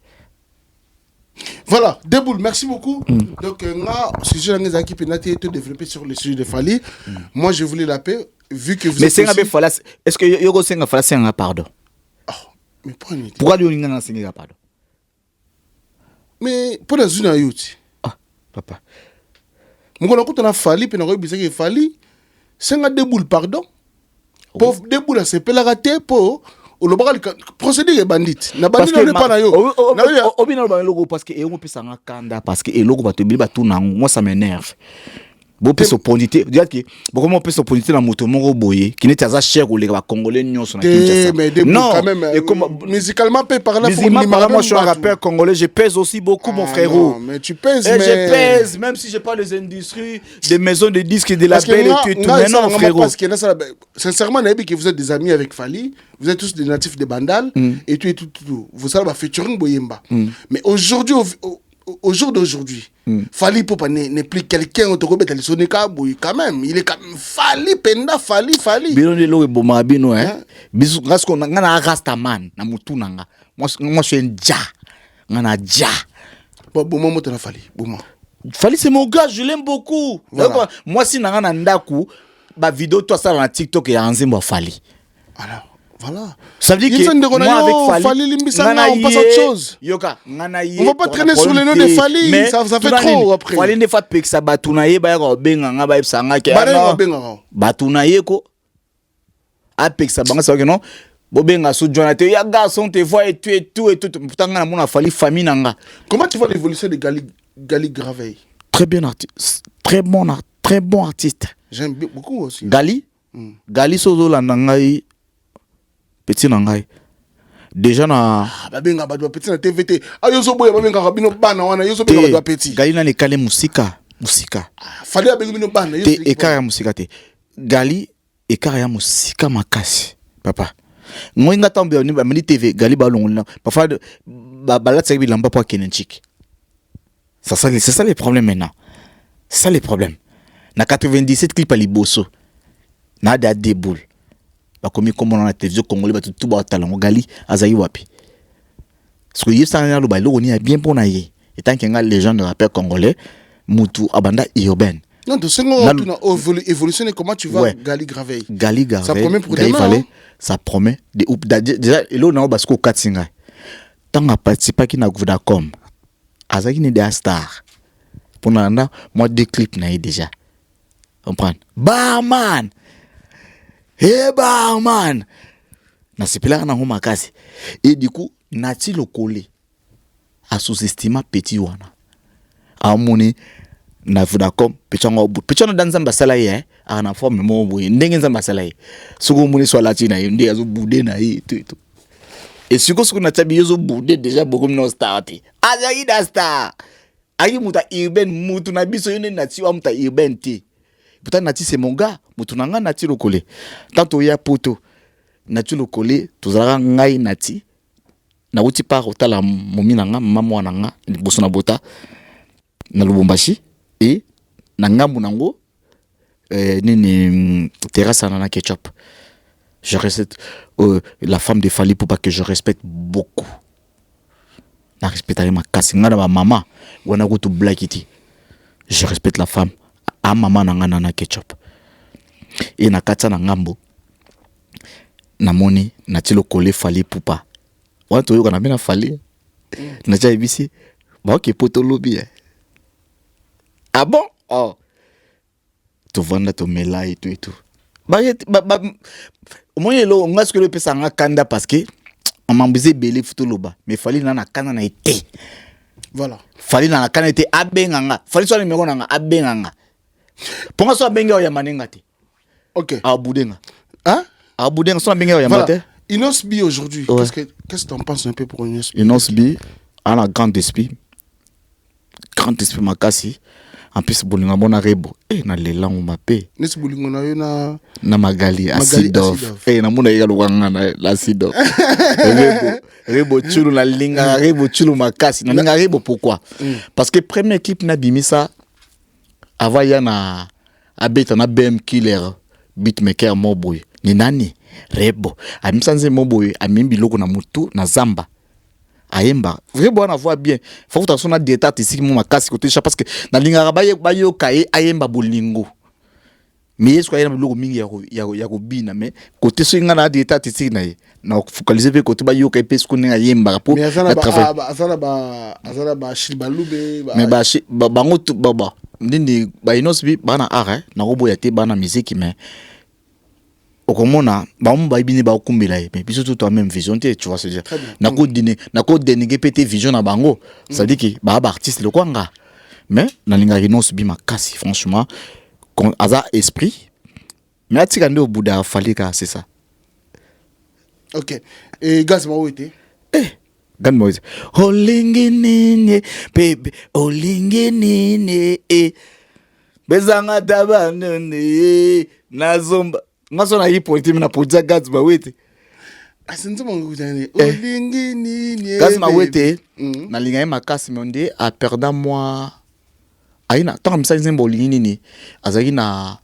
Voilà, Déboule, merci beaucoup. Donc, si je l'ai équipe été développé sur le sujet de Fally, moi je voulais la paix, vu que vous mais êtes. Mais est-ce que Yogo Senga Fala c'est un pardon? Mais pourquoi lui on a un pardon? Mais pour la zone à youth. Papa. Mon gars, quand on a Fally, puis on a dit que Fally, c'est un Déboule, pardon. Pour Déboule, c'est pas la raté pour. Le procédé est bandit. Na bandit n'est pas na yo. Obina ba logo parce que e ngo pesa nga kanda parce que e logo ba te ba tout na moi ça m'énerve. Bo pesa opportunité, dire que bo comment pesa opportunité na moto moko boye qui n'était pas cher ou les congolais nyonso na Kinshasa. Non, quand même et comme musicalement peut par là pour moi je suis un rappeur congolais, je pèse aussi beaucoup mon frérot. Non, mais tu pèses mais je pèse même si j'ai pas les industries, des maisons de disques et de labels et tout. Mais non frérot. Parce que sincèrement Nabi que vous êtes des amis avec Fally, vous êtes tous des natifs de Bandal et tout. Vous savez ba featuring boyemba. Mais aujourd'hui au jour d'aujourd'hui, Fally Poupa n'est plus quelqu'un autour de Sonika Boui quand même. Il est quand même Fally Penda Fally. Bino de lo boma bino bisu grâce qu'on ngana rastaman na mutu nanga. Moi je suis un ja. Ngana ja. Boma moto na Fally. Boma. Fally c'est mon gars, je l'aime beaucoup. Voilà. Moi si nanga na ndaku ba vidéo toi ça dans TikTok et Anzimbo Fally. Alors voilà. Ça veut dire que moi avec Fally Limbisanga, on passe à autre chose. Yoka, on va pas traîner sous le nom de Fally, mais ça fait trop après. Fally ne fait pas que ça batunaye ba ko benga nga ba sanga ke. Batunaye ko. Apek ça banga ça que non. Bo benga sou Jonathan ya garçon te voit et tout. Pourtant nga na Fally famille nanga. Comment tu vois l'évolution de Gali Graveil? Très bien artiste. Très bon artiste. J'aime beaucoup aussi. Gali sozo la nangai petit nangai déjà na babenga badwa petit na TVT ayozo boya babenga rabino bana wana yozo benga badwa petit Gali na lekale musika Fally abenga bino bana yozo ekara musika te Gali ekara ya musika makasi papa ngoinga tambe ni ba mini TV Gali balongona parfois balatsa bilamba po kenenchik c'est ça les problèmes maintenant c'est ça les problèmes na 97 clip à liboso na da Déboule comme on a la télévision congolais tout ba talent Gali azayi wapi parce que yesa na lo ba lo ni bien pour na ye et tant qu'il y a les gens de rappeurs congolais mutu abanda urbaine non de ce évolution comment tu vois Gali Graveil ça promet pour demain ça promet déjà lo na parce que katsinga tant a participé qui na Vodacom azaki ni des stars pour na moi deux clips na déjà comprendre man man na sipela na ngoma kasi et du coup nati le collé a sous-estima petit wana a moni na Vodacom petit na danza mbasala ye a na forme mo boye ndenge nza mbasala ye suko moni so la tina ndi azo boudé na ye tout et suko na tabi yozo boudé déjà beaucoup no starté azayi da star ayi muta urbain mutu na biso yone nati wa muta urbain ti. Pourtant Nati c'est mon gars, mutunanga Nati le collé. Tant ya poto Nati le collé, tozala ngai Nati. Na uti par otala mominanga mama wananga bosona bota na Lubumbashi et na ngambu nango nini terrasse na ketchup. Je respecte la femme de Fally Poupa que je respecte beaucoup. Na respecter ma kasinga na maman wana go to black it. Je respecte la femme. A maman nanga na ketchup et na katsa na ngambo na moni na tilo collé Fally Poupa wanto yoka na bena Fally na cha ibisi ba ke poto lobby ah bon tovanda tomela et tout. Au moins on a ce que le pesa nga kanda parce que on m'a embusé belé futo loba mais fallait na kanda na été. Voilà. Fallait na kanda été abenganga. Fallait soit numéro na abenganga. Pour nga so benga ya manenga te. OK. Abudenga. Hein? Abudenga so benga ya mate. Inosbi aujourd'hui. Ouais. Qu'est-ce que tu en penses un peu pour Inosbi? Inosbi a un grand esprit. Grand esprit makasi. En plus bolinga mona rebo na lela ngomapé. Nesi bolingo na yo na magali acidov. Na mona yega luwanga na acidov. Rebo chulu la linga rebo chulu makasi. Na linga rebo pourquoi? Parce que premier clip na bimisa avant ya na abeta na BM Killer beatmaker moboy. Ni nani? Rebo. Amisanze moboy amimbi loko na mutu na zamba. Ayemba vraiment on voit bien faut que tu sois d'état ici mon makasi côté ça parce que na linga ba yo kaye ayemba bolingo mais est-ce qu'il y a beaucoup mingi ya ko bina mais côté so ngana d'état ici na focaliser pe côté ba yo kaye pe ce qu'on ayemba pour azala ba shilbalube mais ba ngoto baba ndindi ba inosbi bana ara na robo ya te bana musique mais okomona ba ibini ba okumbela mais biso tout même vision tu vois se dire nako dénigrer pété vision na bango ça dit que ba artiste le kwanga mais na linga renonce bi makasi franchement aza esprit mais atika ndo buda falika c'est ça. OK et gaz ma wete gan moise olinginine baby olinginine bezanga tabanone nazomba ngaso na hipo iti mina poja gads ba wete asenze monguzane olingi nini gads ma wete na linga makasi monde a perdant moi aina tant misa nzembo olingi nini azaki na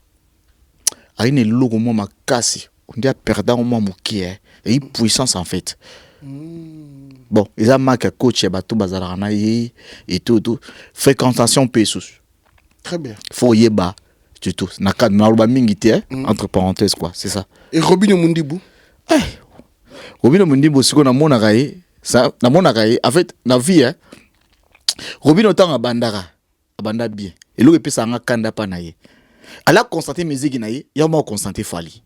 aina loko mo makasi on dit a perdant moi mokie et puissance en fait. Bon ils a marqué coach ba to bazala na yi et tout fréquentation pesos très bien faut yeba du tout na ka na loba mingi te entre parenthèses quoi c'est ça. Et Robinho Mundibu Robinho Mundibu siko na mona kai ça na mona kai en fait na vie Robinho tanga banda bien et lo epesa nga kanda pa na ye ala constater musique na ye ya mo constater Fally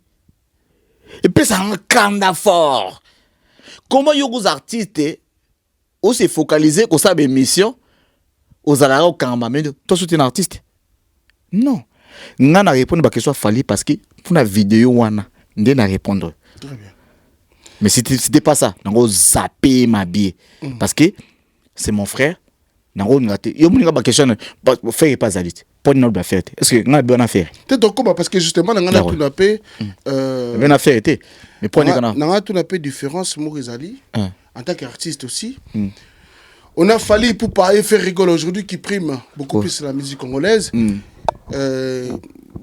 et pesa nga kanda fort comment yo les artistes ou se focaliser ko sa be mission aux alara au kamba mais toi soutenir un artiste non nga na répondre ba question Fally parce que pour la vidéo wana ndé na répondre très bien mais c'était pas ça nango zapper ma billet parce que c'est mon frère nango ngate yo muninga ba question faire pas zalit pour nous ba faire est-ce que nga bien affaire te donc parce que justement nga na tout na paix bien affaire était mais pour nga tout na paix différence Morizali en tant qu'artiste aussi on a Fally pour pas faire rigoler aujourd'hui qui prime beaucoup plus la musique congolaise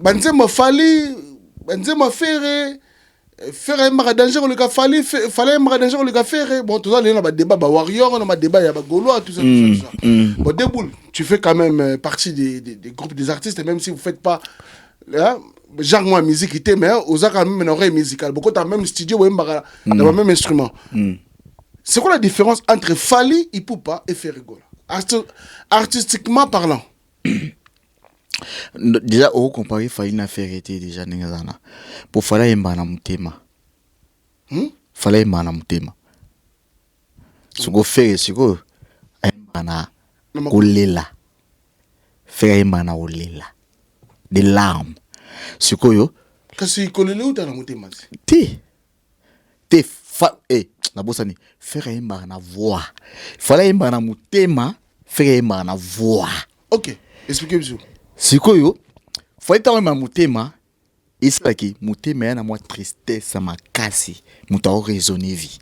banzema Fally banzema faire un danger le gars Fally fallait un danger le gars faire bon tout ça les na ba débat ba warrior on a débat ya ba gaulois tout ça bon Déboule tu fais quand même partie des groupes des artistes même si vous faites pas genre moi musique était mais aux quand même une oreille musicale beaucoup t'as même studio ou dans le même instrument c'est quoi la différence entre Fally Ipupa et Ferrigola artistiquement parlant? Déjà au comparer Fally na Ferreté déjà ningazana pour Fally yemba na mutema Fally yemba na mutema suko Ferre suko yemba na kolela Ferre yemba na kolela des larmes suko yo kasi kolele uta na mutema te na bosani Ferre yemba na voix Fally yemba na mutema Ferre yemba na voix. OK expliquez-moi. Sikoyo faut être même mutema isaki mutema na moi tristesse makasi muta raisonner vie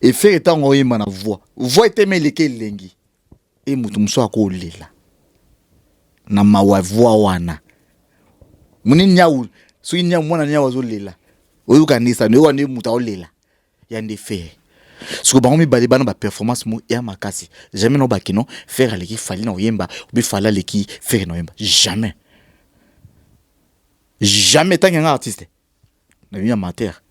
et faire étant oyema na voix était meleke lengi et mutu mso akolela na mawa voix wana muni nyau so nyau mwana nyau azolela oyo kanisa no wana muta olela yande faire ce que bango mi bale bana ba performance mo ya makasi jamais no bakino faire aleki Fally na oyemba obi Fally aleki faire na oyemba jamais tant qu'un artiste na vie amateur.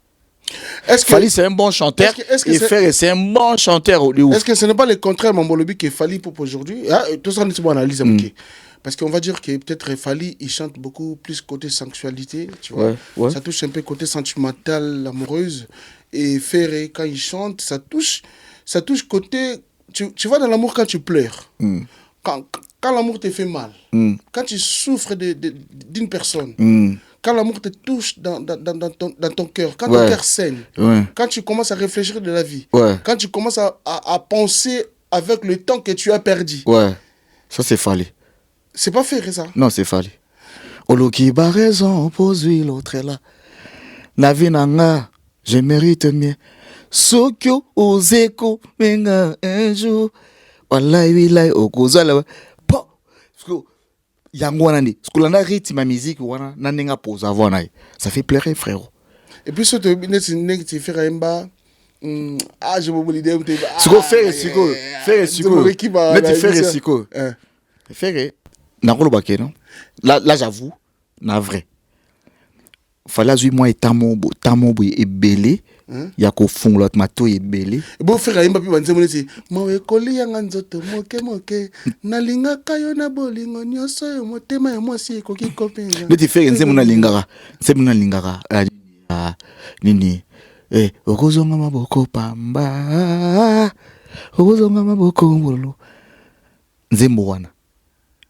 Est-ce que Fally c'est un bon chanteur et Ferre c'est un bon chanteur? Est-ce que ce n'est pas le contraire mon bolobi que Fally pour aujourd'hui tout ça c'est une analyse OK Parce qu'on va dire que peut-être Fally, il chante beaucoup plus côté sensualité, tu vois. Ça touche un peu côté sentimental, amoureuse. Et Ferré, quand il chante, ça touche côté... Tu vois dans l'amour quand tu pleures. Quand l'amour te fait mal. Quand tu souffres d'une personne. Quand l'amour te touche dans ton cœur. Quand ton cœur saigne. Quand tu commences à réfléchir de la vie. Quand tu commences à penser avec le temps que tu as perdu. Ça c'est Fally. C'est pas Ferré ça. Non, c'est Fally. Oloki ba raison pose l'autre là. Na vie nanga, je mérite mieux. Sokyo ozeko menga un jour. Wallahi billahi okozala. Po. Yango wana ni. Skulana rythme ma musique wana na nenga pose avant na. Ça fait pleurer frérot. Et puis surtout tu fais Raimba. Je me l'idée Siko faire siko. Faire siko. Mais faire siko. Faire nakolo bakeno. Là j'avoue, na vrai. Fallait azui moi tamobo et belé. Ya ko fungla mato e belé. Bo faire Raimba pi banze monesi. Mo ekoli yanga nzoto moke nalinga kayo na bolingo nyoso yo motema ya mwasi ekoki kopenga. Mais tu fais nze mona lingara. C'est mona lingara. Nini. Okozonga maboko pamba. Okozonga maboko mbolo. Nzembo wana.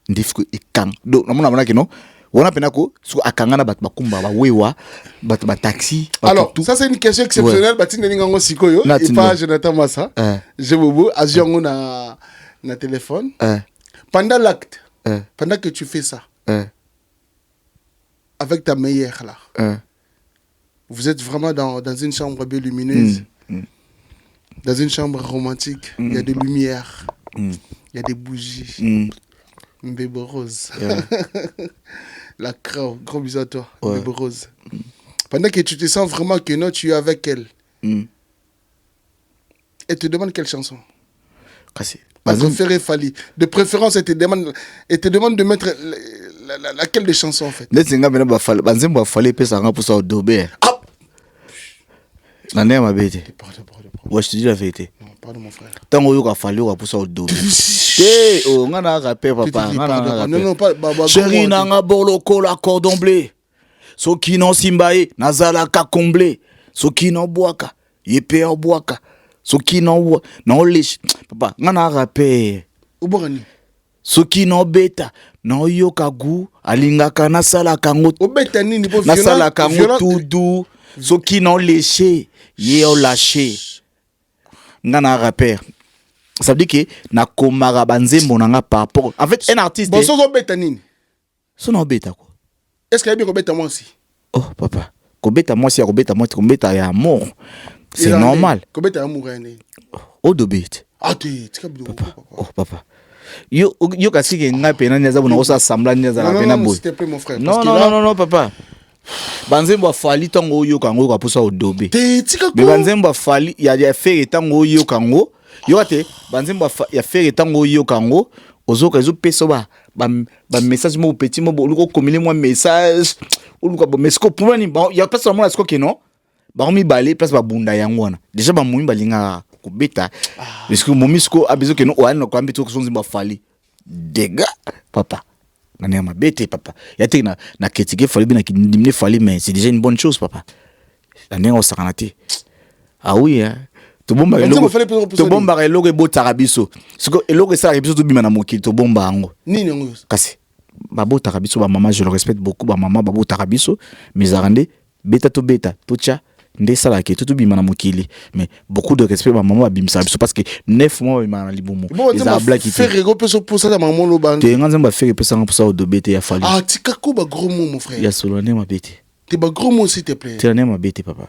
Ndifiko ikang. Do namona kino. On a penako sur akangana bat bakumba ba wewa bat taxi. Alors ça c'est une question exceptionnelle batine ningango sikoyo et pas Jonathan Massa. Je bobo aziango na téléphone. Pendant l'acte. Pendant que tu fais ça. Avec ta meilleure là. Vous êtes vraiment dans une chambre bien lumineuse. Dans une chambre romantique, il y a des lumières. Il y a des bougies. Bébé rose. La crème, gros bisous à toi, bébé rose. Pendant que tu te sens vraiment que non, tu es avec elle. Elle te demande quelle chanson? Parce que Ferré Fally. De préférence, elle te demande de mettre laquelle des chansons en fait. Je te dis la vérité. Non, pardon mon frère. Tant que tu Fally, tu as au double. Oh, on a rappelé papa. Non, pas. Chéri nanga borloko la cordon bleu. Soki non simbae, nazala ka comblé. Soki non boaka, yepe o boaka. Soki non lish. Papa, on a rappelé. Oborani. Soki non beta, non yoka gu, alingaka nasala kango. Obeta nini po violent. Nasala kango tout doux. Soki non léché, ye o lâché. Ngana rappel. Ça veut dire que na komara banzembo nanga par rapport. En fait, un artiste. Bon, so beta nini. So no beta quoi. Est-ce qu'il y a bien beta moi aussi? Oh papa, kobeta moi si kobeta moi kobeta ya amour. C'est normal. Kobeta amour ene. Oh do bête. Ah tu papa. Oh papa. Yo kasi ke nga pena neza bona osa semblant neza la pena boy. S'il te plaît mon frère. Non papa. Banzembo Fally tango yo kango ka posa odobe. Mais banzembo Fally ya faire tango yo kango. Yo ate banzembo ya faire tango yo kango. Ozoka ezo peso ba message mo petit mo luko komile moi message. Oluka bo mesko pour ni ba ya pas seulement est-ce que non. Ba mi balé place ba bunda yango wana. Déjà ba mumi balinga ko beta. Parce que momisko abezo que no wana ko ambito ko sonzimba Fally. Dega papa. Nane ma bête papa. Yate na critiquer Fally bien na diminuer Fally mais c'est déjà une bonne chose papa. Nane o sakanate. Ah oui hein. To bomba eloko ebo tarabiso. Siko eloko ça biso to bima na mokili to bomba ngo. Nini ngo? Kasi babo tarabiso ba maman je le respecte beaucoup ba maman babo tarabiso mais arande beta to cha nde sala ke to bima na mokili mais beaucoup de respect ba maman ba bimsa biso parce que 9 mois ba na libumu. Ils a blague qui fait rego peso pour ça maman lo bande. Te nganza ba faire peso pour ça de bete ya Fally. Ah tika ko ba gros mot mon frère. Ya solo ne ma bete. Te ba gros mot s'il te plaît. Te ne ma bete papa.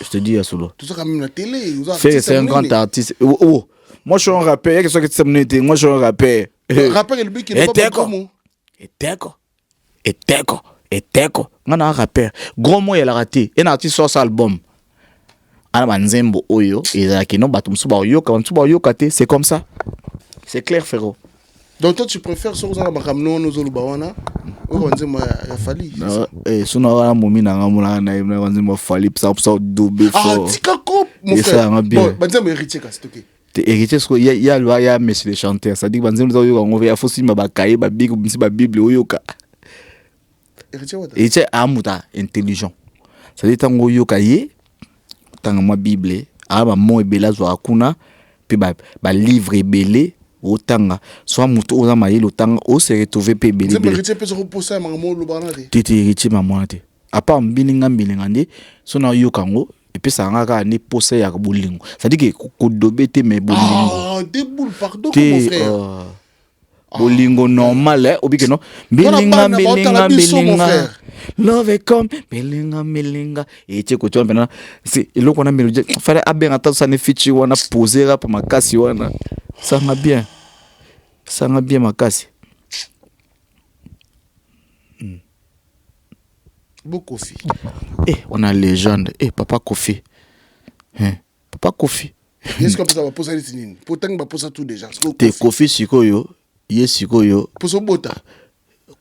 Je te dis à solo. Tout ça quand même la télé, c'est un grand artiste. Oh, moi je suis un rappeur, qu'est-ce que tu sais? Moi je suis un rappeur. Rappeur le but qui n'est pas gros mot. Et teko. On a un rappeur. Gros mot il a raté. Un artiste sort son album. Ana banzembo oyo, et qui non batum suba oyo, quand suba oyo kate, c'est comme ça. C'est clair frérot. Donc toi tu préfères sur ça ba kamno no zolu bawana. O banzembo ya Fally. Suna wana momi na ngamuna na banzembo Fally ça double fort. Ah tika ko mon frère. Bon banzembo héritier ka c'est OK. héritier il y a monsieur le chanteur, ça dit banzem zo yo ngove afo si mabakaye ba big ba bible oyoka. Héritier amuta intelligent. Ça dit tango yoka ye tanga moi bible ba mo ebela zo akuna pe ba livre belé otanga soit muto oza mayele otanga o se retrouver pe belé. C'est héritier peut se reposer à maman lo banade. Tete héritier maman te. Apa mbilinga nde so na yoka ngo et puis ça ngaka ne poser ya bolingo. Ça dit que ko dobete me bolingo. Ah, déboule pardon mon frère. Bolingo normal obi que non. Bilinga love est comme bilinga et tu ko tu maintenant c'est eloko na mélodie fallait abenga ta ça ne fichi wana poser rap makasi wana ça va bien makasi. Beau Kofi. On a légende. Papa Kofi. Papa Kofi. Est-ce qu'on peut savoir poser les signes? Pourtant, on va poser tout déjà. Te Kofi sikoyo, ye sikoyo. Pour son bota.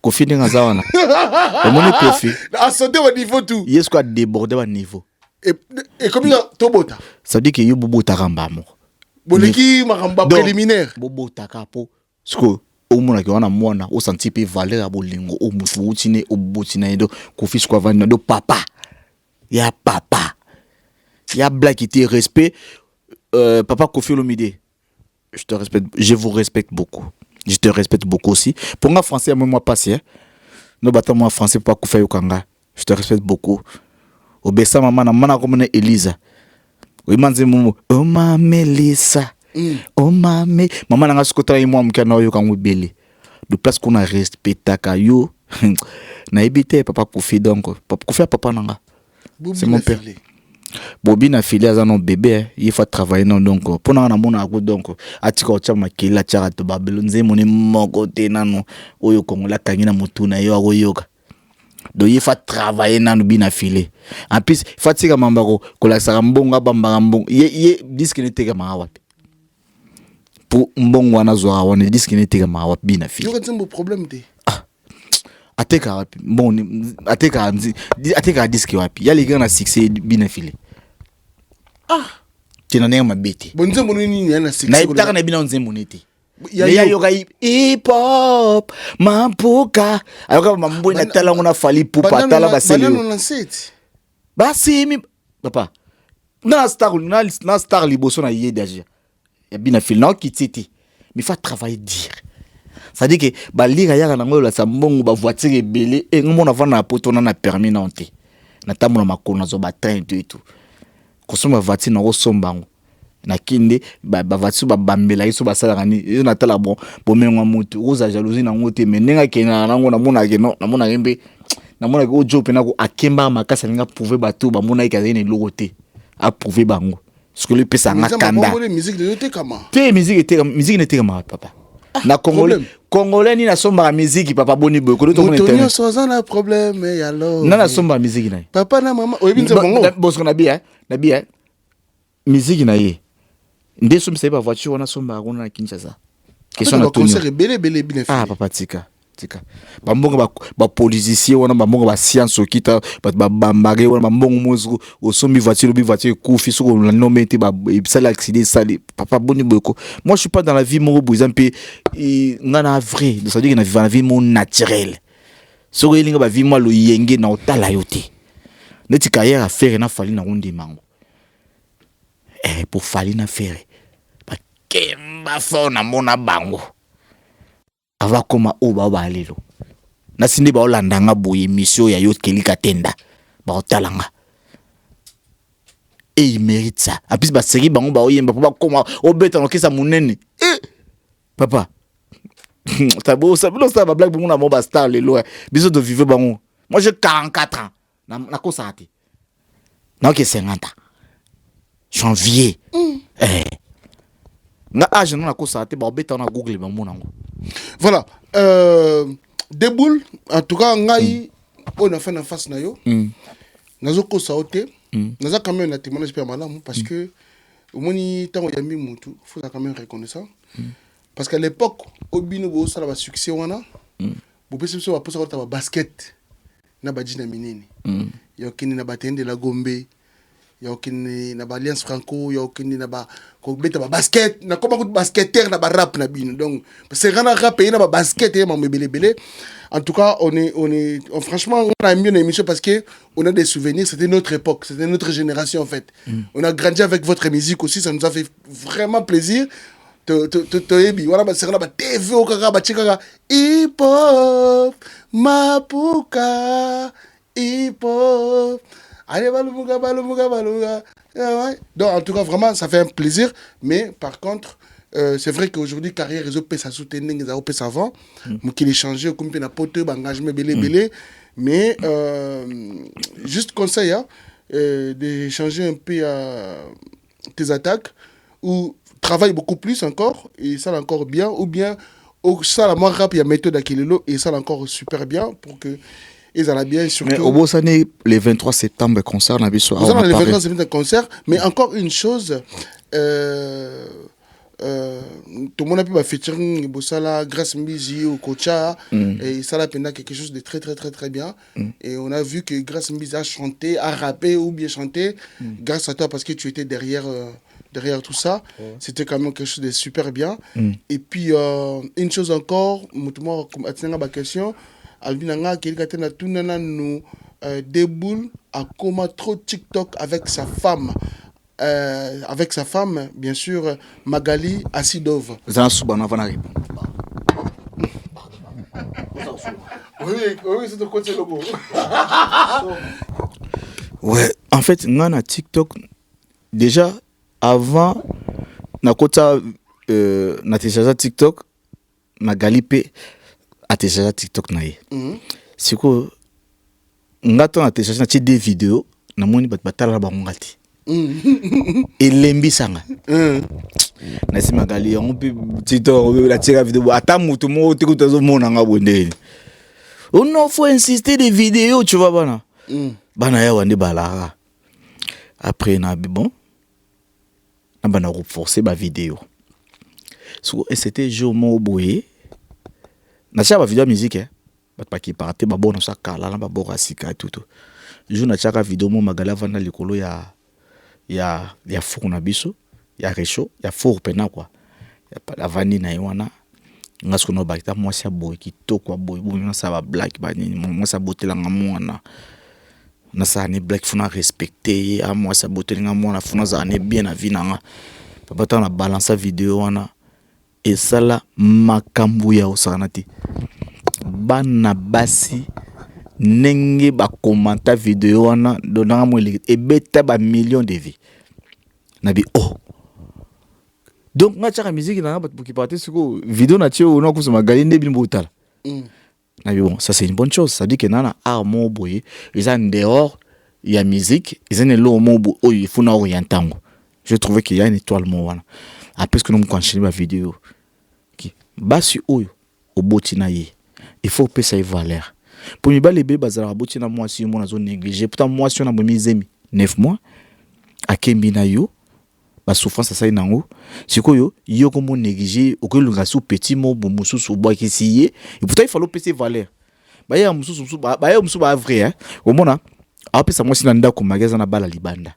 Kofi n'est pas wana. Le monde Kofi. À sauter au niveau tout. Yes quoi déborder au niveau. Et comme to bota. Ça veut dire que yo bobo taramba mo. Boleki maramba préliminaire. Bobo takapo. Sko omona ki wana mwana o senti pe valeur ya bolingo o mutu utine o botina edo Kofi kwa vanda do papa. Ya papa. Ya blague qui te respect. Papa Kofi Olomide. Je te respecte, je vous respecte beaucoup. Je te respecte beaucoup aussi. Pour moi français moi passé hein. No bata moi français pas Kofi Yokanga. Je te respecte beaucoup. Obesa mama na mana comme Elisa. O imanze mumu. Oh ma Melissa. Oh mame maman nanga skota moi mkana yo kangu belé. De place qu'on a respecté yo. Na ebité papa Kofi donc. Papa Kofi papa nanga. C'est mon père. Bobi na filé à non bébé, il faut travailler non donc pour na mona ko donc atika o chama kila chara to babelo nze moni moko te nano oyo kongola kangina mutuna yo akoyoka. Donc il faut travailler nano bina filé. En plus fatika mambako kola saka mbonga bambaka mbongo. Ye disque ne teka mawapi. Pour mbongo wana zo wana disque ne teka mawapi bina filé. Yo ka problème te. Ateka wapi bon ateka disque wapi ya les na succès bina filé tu n'en es ma bête bon nzembo nini na succès na itaka na bina nzembo nete ya yoka hip hop mampuka ayoka mambo na tala ngona fali pupa tala basele basi mi papa na star liboso na yé déjà ya bina filé na kititi mais faut travailler dire. Ça dit que balira yaka nango la sambongo ba voiture belé et ngomona vana poto na permis na onté na tamona makona zo ba train et tout kosoma voiture na osombango na kinde ba voiture ba bambela iso ba sala ngani yo na tala bon mengo mutu oza jalousie na ngote menenga kena nango na mona ke non na mona rembe na mona ko jope na ko akemba makasa nga prouver bato ba mona ikazene logote a prouver bango ce que le pesa ngakanda musique de yote kama te musique n'était kama papa. Na Congolais ni na somba la musique papa boni boy ko to ko internet. Tonyo soza na problème et alors. Na somba musique na. Papa na maman oyebi nze bongo. Bosko na bien musique na ye. Nde somba c'est pas voiture na somba ko na Kinshasa. Question na Tonyo. Concert belé bien fait. Ah papa tika. Bambonga ba politicien wana bambonga ba science okita ba bambare wana bambongo mozo osombi voiture kufi soko na nomete ba sala accident sali papa boni boko. Moi je suis pas dans la vie mo boizan pe ngana vrai de ça dire que na vie mo naturel soko elinga ba vie mo lo yenge na otala yote neti carrière à faire na fali na onde mango pour fali na faire ba kemba fo na mona bango ava koma oba balelo na sindi ba olandanga boye mission ya yot kelika tenda ba otalanga et il mérite ça a plus ba série bango ba oyemba pour ba koma obeta no kisa munene papa tabo ça ba blague bongo na mo ba star lelo biso de vivre bango moi j'ai 44 ans na ko ça te na ke 50 ans janvier na âge na ko ça te ba obeta na google ba monango. Voilà, déboule en tout cas ngai on a fait en face na yo. Nazo ko saoté. Naza quand même na témoignage pe malamu parce que au moni tango yambi mutu, faut quand même reconnaître ça. Parce qu'à l'époque obino bo sala ba succès wana. Bo pese so ba posa ko ta basket na ba jina minene. Yo kini na batende la Gombe. ya okende na ba alliance franco ya okende na ba ko beta ba basket na koma ko basketteur na ba rap na bino donc c'est grand rap et na ba basket et ma belé. En tout cas, franchement, on a aimé l'émission parce que on a des souvenirs. C'était notre époque, c'était notre génération en fait. On a grandi avec votre musique aussi, ça nous a fait vraiment plaisir. Voilà, c'est la TV au Kaka, hip hop, mapuka, hip hop. Allez, baluga. Donc, en tout cas, vraiment, ça fait un plaisir. Mais par contre, c'est vrai qu'aujourd'hui, carrière, ils ont pu se soutenir, ils ont pu savant. Mais qu'il ait changé, comme il a poté, engagement belé. Mais, juste conseil, de changer un peu tes attaques, ou travaille beaucoup plus encore, et ça encore bien, ou bien, ça la moins rap, il y a méthode à Kilelo, et ça encore super bien, pour que ils allaient bien, surtout. Mais au beau année, le 23 septembre, concert, on a vu sur le 23 septembre, concert, mais encore une chose, tout le monde a pu featuring Bossala, Grace Mbizi ou Kocha, et ça a pendant quelque chose de très très très très bien. Et on a vu que Grace Mbizi a chanté, a rappé ou bien chanté, grâce à toi parce que tu étais derrière tout ça. C'était quand même quelque chose de super bien. Et puis, une chose encore, moi, comme ma question, Albinanga, quelqu'un a tout nous déboule à comment trop TikTok avec sa femme. Bien sûr, Magali Asidov. Oui, c'est de côté logo. Ouais, en fait, on a TikTok déjà avant na kota na télécharger TikTok Magali pe a télécharger TikTok na ye. Siko ngato na télécharger des vidéos na moni batala ba ngati. Elembisanga na si Magali on peut TikTok la tira vidéo ata mutu mo tikuta zo mona nga bondeni on faut insister des vidéos tu vois bana bana ya wande balara après na bon na bana renforcer ba vidéo so et c'était jour mo boye na cha ba vidéo musique ba ki parté ba bon ça kala na ba bora sika tout jour na cha vidéo mo Magali vanda likolo ya four na biso ya réchaud ya four pena quoi ya la vanille na yona ngasko no bakita moi ça boy ki to quoi boy bon ça va black ba nini moi ça botela nga mwana na ça ne black funa respecter a moi ça botela nga mwana funa za ne bien na vie na papa ta na balance vidéo wana et ça la makambu ya osanati bana basi nenge ba commenta vidéo wana donnant moi et beta ba millions de vues nabi oh donc nga tchaka musique na ba qui partait sur vidéo na tio na ko so Magali ne bin botala nabi bon ça c'est une bonne chose ça dit que nana art mo boye ils en dehors il y a musique ils en lo mo bo oh il faut na orientango je trouvais qu'il y a une étoile mo wana après ce que nous continuer la vidéo qui basi oyo obotina ye il faut payer sa valeur. Pour me balayer bazara boti na moi si mon zone négligé pourtant moi si on a mis 9 mois à Kembina yo ba souffrance ça nango sikoyo yo comme négligé okolunga sous petit mo bomusu sou bois qui sié et pourtant il faut payer valeur ba ya musu ba vrai hein au mona après ça moi si nanda ko magasin na bala libanda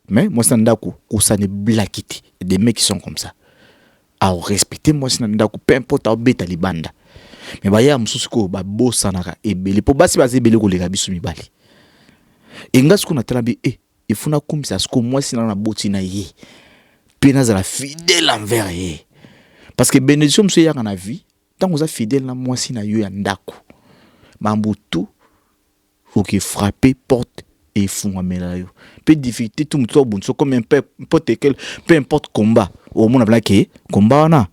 mais moi si nanda ko ça ne blackiti des mecs qui sont comme ça à respecter moi si nanda ko peu importe au beta libanda. Mais baya mususu ko ba bossa naka ebele po basi baze ebele ko leka bisu mibali enga siko na tala bi il faut na kumisa siko moi sina na boti na ye pena za la fidèle envers ye parce que bénédiction monsieur ya na vie tant vous a fidèle na moi sina yo ya ndako mambutu faut que frapper porte et font amela yo peu difficulté tout muto bunso comme un peu importe combat au monde blaqué combat na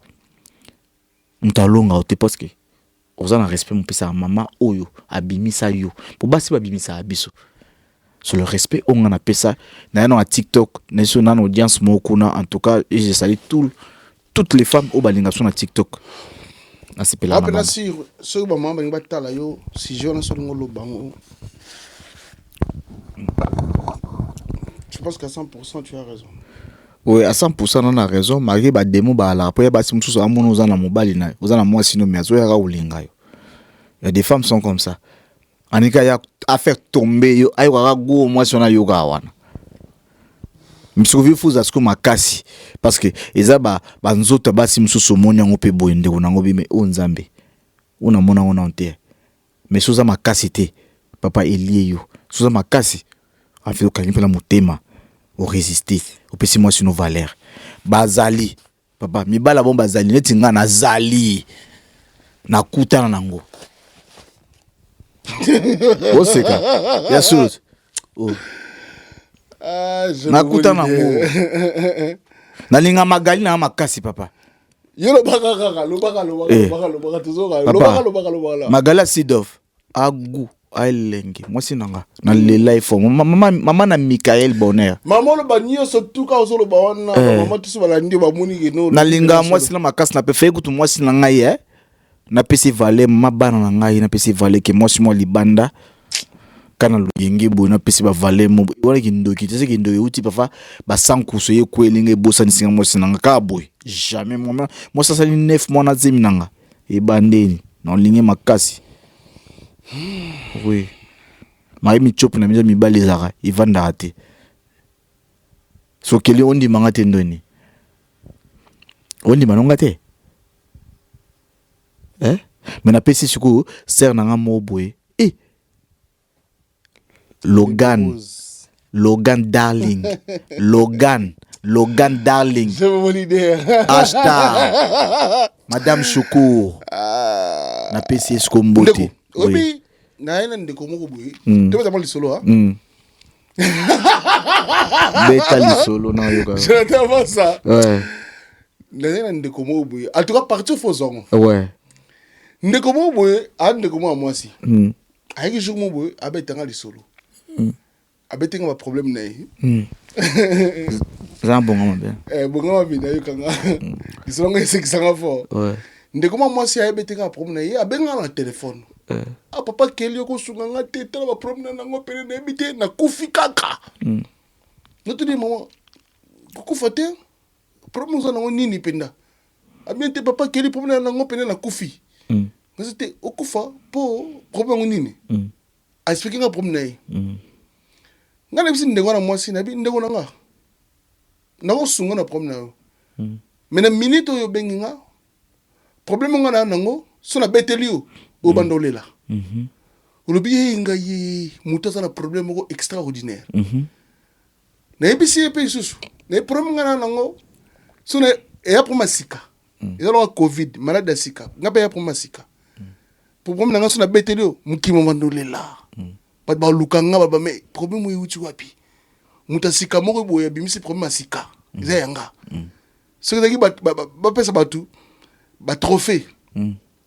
mutalonga ote parce que on a respect mon pesa maman oyo abimisa yo pour basi babimisa abiso sur le respect on a appelé ça na no TikTok na so na audience mokuna en tout cas et je salue toutes les femmes au balinga sur TikTok na sepela na si so maman balinga tala yo si je na so ngolo bango je pense qu'à 100% tu as raison. Oui, à 100% on a raison. Malgré ba démo ba la après ba si mususu amono za na mobali na oza na moi sino mais azo ya ulinga yo. Il y a des femmes sont comme ça. Anika ya a faire tomber yo ayo ka go moi sona yo ka wana. misuvi fuza siko makasi parce que eza ba nzota basi msusu moni yango pe boyende onango bime o nzambe ona mona ona onte mais soza makasi te papa elie yo soza makasi afio kanipela motema o résister o pesi moi sino valeur bazali papa mibala bon bazali neti nga na zali na kutana nango oseka ya sûr oh nakuta nango nalinga magali na makasi papa yo lobaka tuzora magali sidof agu ailenge mwasi nanga na lela ifo mama na Michael Bonheur mama lo banyo sotuka osolo bawana mama tuso balandi bamoni keno nalinga mwasi na makasi na pefe kutu mwasi na ngai na pesi vale mabana na ngai na pesi vale ke mwasi mo libanda kana luyenge bo na pesi ba vale mo wala kindoki tese kindoki uti pafa ba sankuso ye kwelinge bosa ni singa mwasi nanga ka boy jamais moi ça sali 9 mois na zemi nanga e bandeni na linge makasi oui mai mi chop na mi balizaka ivanda ate so keli ondi manga te ndoni ondi manonga te mais na pesi suku ser nanga mo boy Logan Darling Logan Darling c'est mon idée hashtag Madame Choukour na pesi skombote oui na ena ndeko moko boye to ba li solo beta li solo na yoga je t'avoue ça ouais na ena ndeko moko boye en tout cas partir faux zongo ouais ndeko moko boye ndeko moko mwasi ayiki jour moko boye abetanga li solo abetenga ba problème na ye za bonga mabe bonga mabe na yo kanga isolonga esekisanga fort ouais ndeko moko mwasi abetenga problème na ye abenga na téléphone papa keli ko sunganga tete ba problème na ngo pene na ebite na kufi kaka noto di mama kufa te problème zo na ngo nini penda abiente papa keli problème na ngo pene na kufi c'était okufa po problème ngo nini a expliquer nga problème na ye ngana bisi ndengo na mwasi na bi ndengo na nga na ko sunga na problème na yo mais na minute yo benginga problème nga na nango so na beteli yo o bandolela olobi yenga ye muta na problème ko extraordinaire na ebisi pe susu na problème nga na nango so na ya pour masika ezalo covid malade sika ngabe ya pour masika problème na nga so na beteli yo mukimo bandolela ba lukanga ba me problème yuti wapi muta sika moko boya bimisi problème asika za yanga ce que daki ba pesa batu ba trophée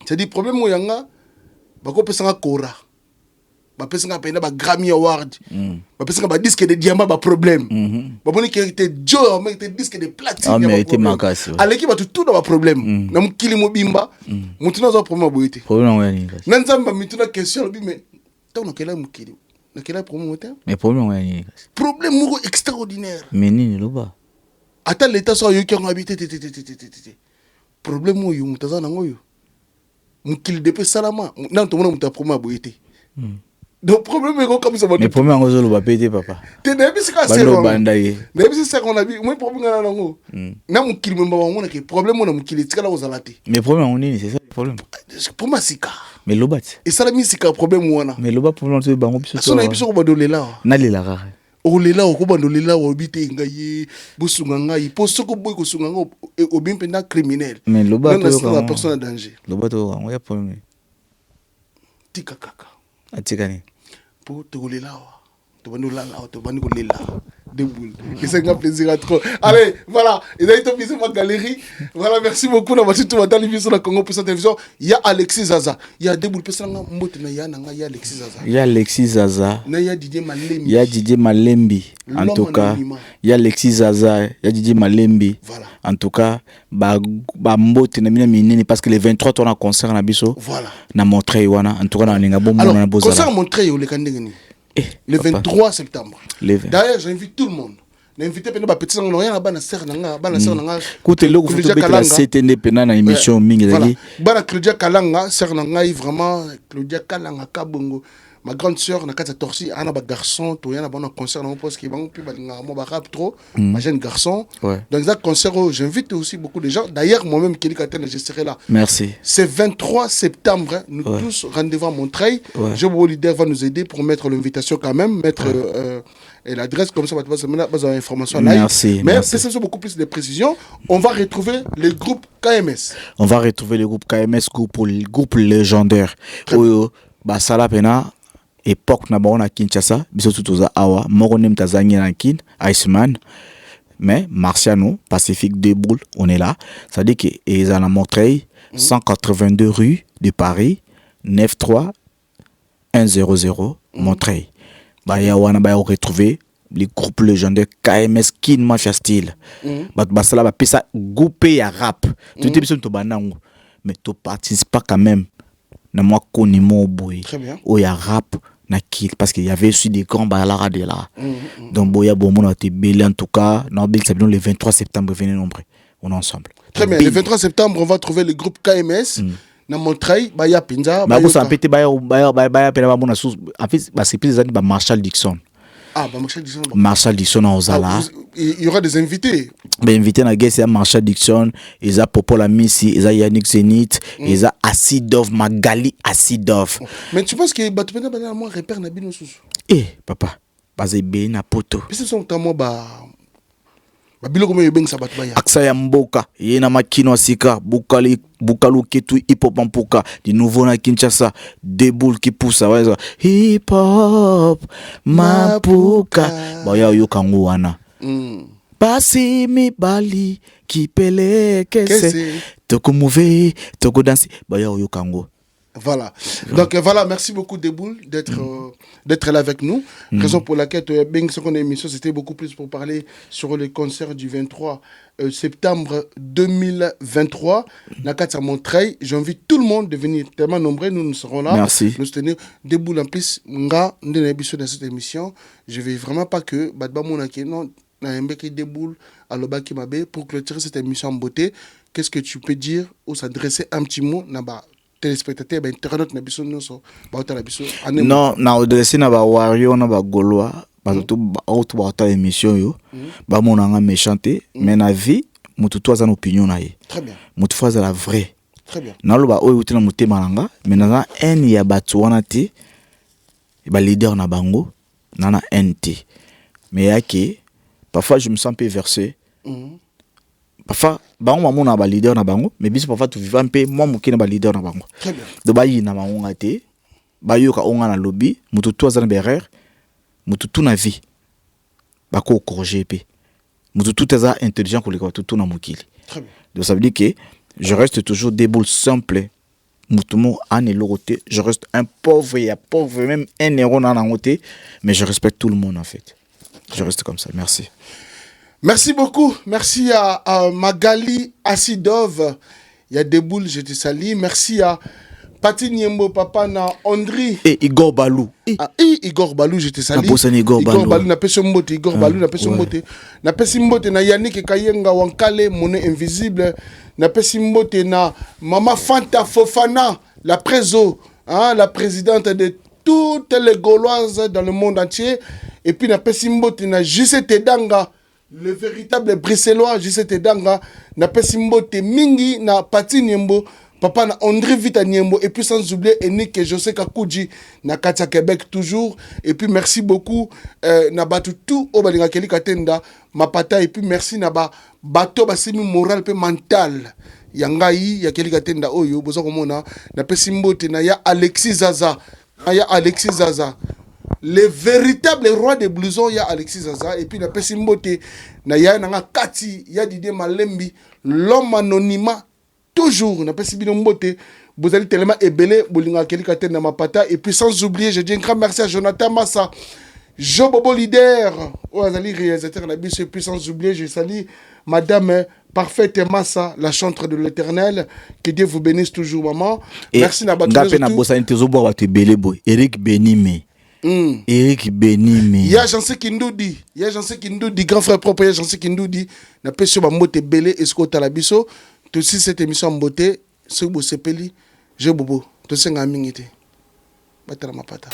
c'est dit problème yanga ba ko pesa nga kora ba pesa nga penda ba Grammy Award ba pesa nga ba disque de diamant ba problème ba boni ki était joe mais était disque de platine mais était makasi aleki ba tout na ba problème na mukili mobimba mutuna za problème boyete problème ngani nanzamba mituna question bi mais tant que là mukili na kila problème moteur mais problème ngani problème moko extraordinaire mais nini loba ata l'état so yo ki ngabité problème yo mutaza nango yo mukili depuis salama na to mona muta problème boyete donc problème ko comme ça mais problème ngo zo loba pété papa te na bisika sero banda ye na bisika on a bi moi problème ngana nango na mukili mba mona ke problème mona mukili tikala ko zalate mais problème ngo nini c'est ça le problème pour masika mais lobat et ça la misika problème wana mais lobat problème to bango biso so na biso ko bandolela na lela rare olela ko bandolela o bite ngaye bosunga ngai po soko boy ko sunga ngo obimpenda criminel mais lobat to la personne en danger lobat to ngo ya problème tika kaka atikani po to lela to bandolela to bani ko lela déboule et c'est un plaisir à trop allez voilà et là il visé ma galerie voilà merci beaucoup na batu tout dans l'émission de Congo pour cette télévision il y a Alexis Zaza il y a déboule personne nga mbote na ya nanga ya Alexis Zaza il y a Alexis Zaza na ya Didier Malembi il y a Didier Malembi en tout cas il y a Alexis Zaza il y a Didier Malembi voilà en tout cas ba mbote na mina minene parce que les 23 on a concert na biso voilà na Montreuil wana en tout cas na ninga bombo na bozala concert Montreuil le kandengeni le 23 septembre. D'ailleurs, j'invite tout le monde. N'invitez pas petit sang rien là bana serre nanga bana serre nanga. Écoutez le vous faites la CTN pena na émission mingi voilà. Bana Claudia Kalanga serre nanga vraiment Claudia Kalanga kabongo. ma grande sœur na kata torsi ana ba garçon to yana bon concert na parce qu'ils vont plus balinga mo ba rap trop ma jeune garçon donc ça concert j'invite aussi beaucoup de gens d'ailleurs moi-même Kelly Katen je serai là merci c'est 23 septembre hein, nous tous rendez-vous à Montreuil Jobo leader va nous aider pour mettre l'invitation quand même mettre et l'adresse comme ça va te information là mais c'est beaucoup plus de précisions on va retrouver le groupe KMS groupe légendaire oyo basala pena époque na bango na Kinshasa biso tutoza awa moko nem tazangi na kin Iceman mais Marciano Pacifique de Boule on est là ça dit que ils en a Montreuil 182 rue de Paris 93 100 Montreuil ba ya wana ba retrouver les groupes légendaires KMS Kin Mafia Style basala ba pesa groupe ya rap tout biso to banango mais tu participes quand même na moi koni mo boy o ya rap na kill parce qu'il y avait aussi des grands balarades là donc boya bon mon a été belé en tout cas non bel c'est le 23 septembre venez nombreux on est ensemble très bien le 23 septembre on va trouver le groupe KMS na Montreuil ba ya pinza ba ko ça pété ba pena ba sous en fait ba c'est plus des ba Marshall Dixon. Ah, bah Marshall Dixon. Marshall Dixon en Ozala. Il y aura des invités. Ben invité na guest c'est Marshall Dixon, ils a Popola Missi, ils a Yannick Zenith, ils a Asidov Magali Asidov. Mais tu penses que Batupena bana moi repère na bino sous. Eh papa, basé be na poto. Puis c'est son tamo ba biloko mo yebeng sabat ba ya. Aksa ya mboka, yena makino sika, bukalu ketu hip hop mpoka, di nouveau na Kinshasa, Deboul qui pousse ouais hip hop mapuka. Ba ya yo kango wana. Pasi mi bali ki pele kese. Toko mouve, toko danser, ba ya yo kango. Voilà. Donc voilà, merci beaucoup Deboul d'être là avec nous. Raison pour laquelle Beng son émission c'était beaucoup plus pour parler sur le concert du 23 septembre 2023 Nakata Montreuil. J'invite tout le monde de venir tellement nombreux, nous serons là. Merci. Nous soutenir Deboul en plus nga ndénébiso dans cette émission. Je vais vraiment pas que badba monaki non na mbeki Deboul à l'obaki mabe pour clôturer cette émission en beauté. Qu'est-ce que tu peux dire ou s'adresser un petit mot naba téléspectateurs internautes na biso nyonso ba otala biso non na adressé na ba wario na ba golois parce que auto ba otala émission yo ba monanga méchanté mais na vie mutu to azana opinion na ye très bien mutu faza la vraie très bien na lo ba oyo utina mutema nanga mais na en ya batu wana te ba leader na bango na NT mais yake parfois je me sens un peu versé parfois bango maman na ba leader na bango mais biso parfois tu vivant peu moi mokina ba leader na bango très bien de ba yi na bango ngate ba yoka onga na lobby mutu to azana berrer mutu tout na vie ba ko corriger pe mutu tout eza intelligent ko le ko tout na mokili très bien donc ça veut dire que je reste toujours Deboul simple mutu mo an eloroté je reste un pauvre et pauvre même un euro na ngoté mais je respecte tout le monde en fait je reste comme ça merci. Merci beaucoup. Merci à Magali Asidov. Il y a Deboul, je te salue. Merci à Pati Niembo, papa na Andri. Et Igor Balou. Igor Balou, je te salue. Igor Balou, na peso mbote. Igor Balou, na peso mbote. Na peso mbote na Yannick Kayenga Wankale, monnaie invisible. Na peso mbote na Mama Fanta Fofana, la préso, hein, la présidente de toutes les Gauloises dans le monde entier. Et puis na peso mbote na Jesse Tedanga. Le véritable bruxellois Jesse Tedanga na pesimbote mingi na Pati Niembo papa na André Vita Niembo et puis sans oublier Enik José Kakuji na Katia Québec toujours et puis merci beaucoup na batu tout au balinga Kelly Katenda ma pata et puis merci na ba bato basimi moral pe mental yangai ya Kelly Katenda oyo bozo komona na pesimbote na ya Alexis Zaza le véritable roi des blousons, il y a Alexis Zaza. Et puis, il y a Pessimbote, il y a Kati, il y a Didier Malembi, l'homme anonymat, toujours. Il y a Pessimbote, vous allez tellement ébélé, Boulinga Kelikate Namapata. Et puis, sans oublier, je dis un grand merci à Jonathan Massa, Jobobo leader, Oazali réalisateur, et puis, sans oublier, je salue Madame Parfaite Massa, la chantre de l'Éternel. Que Dieu vous bénisse toujours, maman. Et merci, Nabatou. Eric Benime. Eric Benime. Il y a Jean-C Kindoudi, grand frère propre, il y a Jean-C Kindoudi. Na peso ba mbote belé esko talabiso. To si cette émission en beauté, ce beau sepeli, je bobo. To senga mingité. Batala mapata.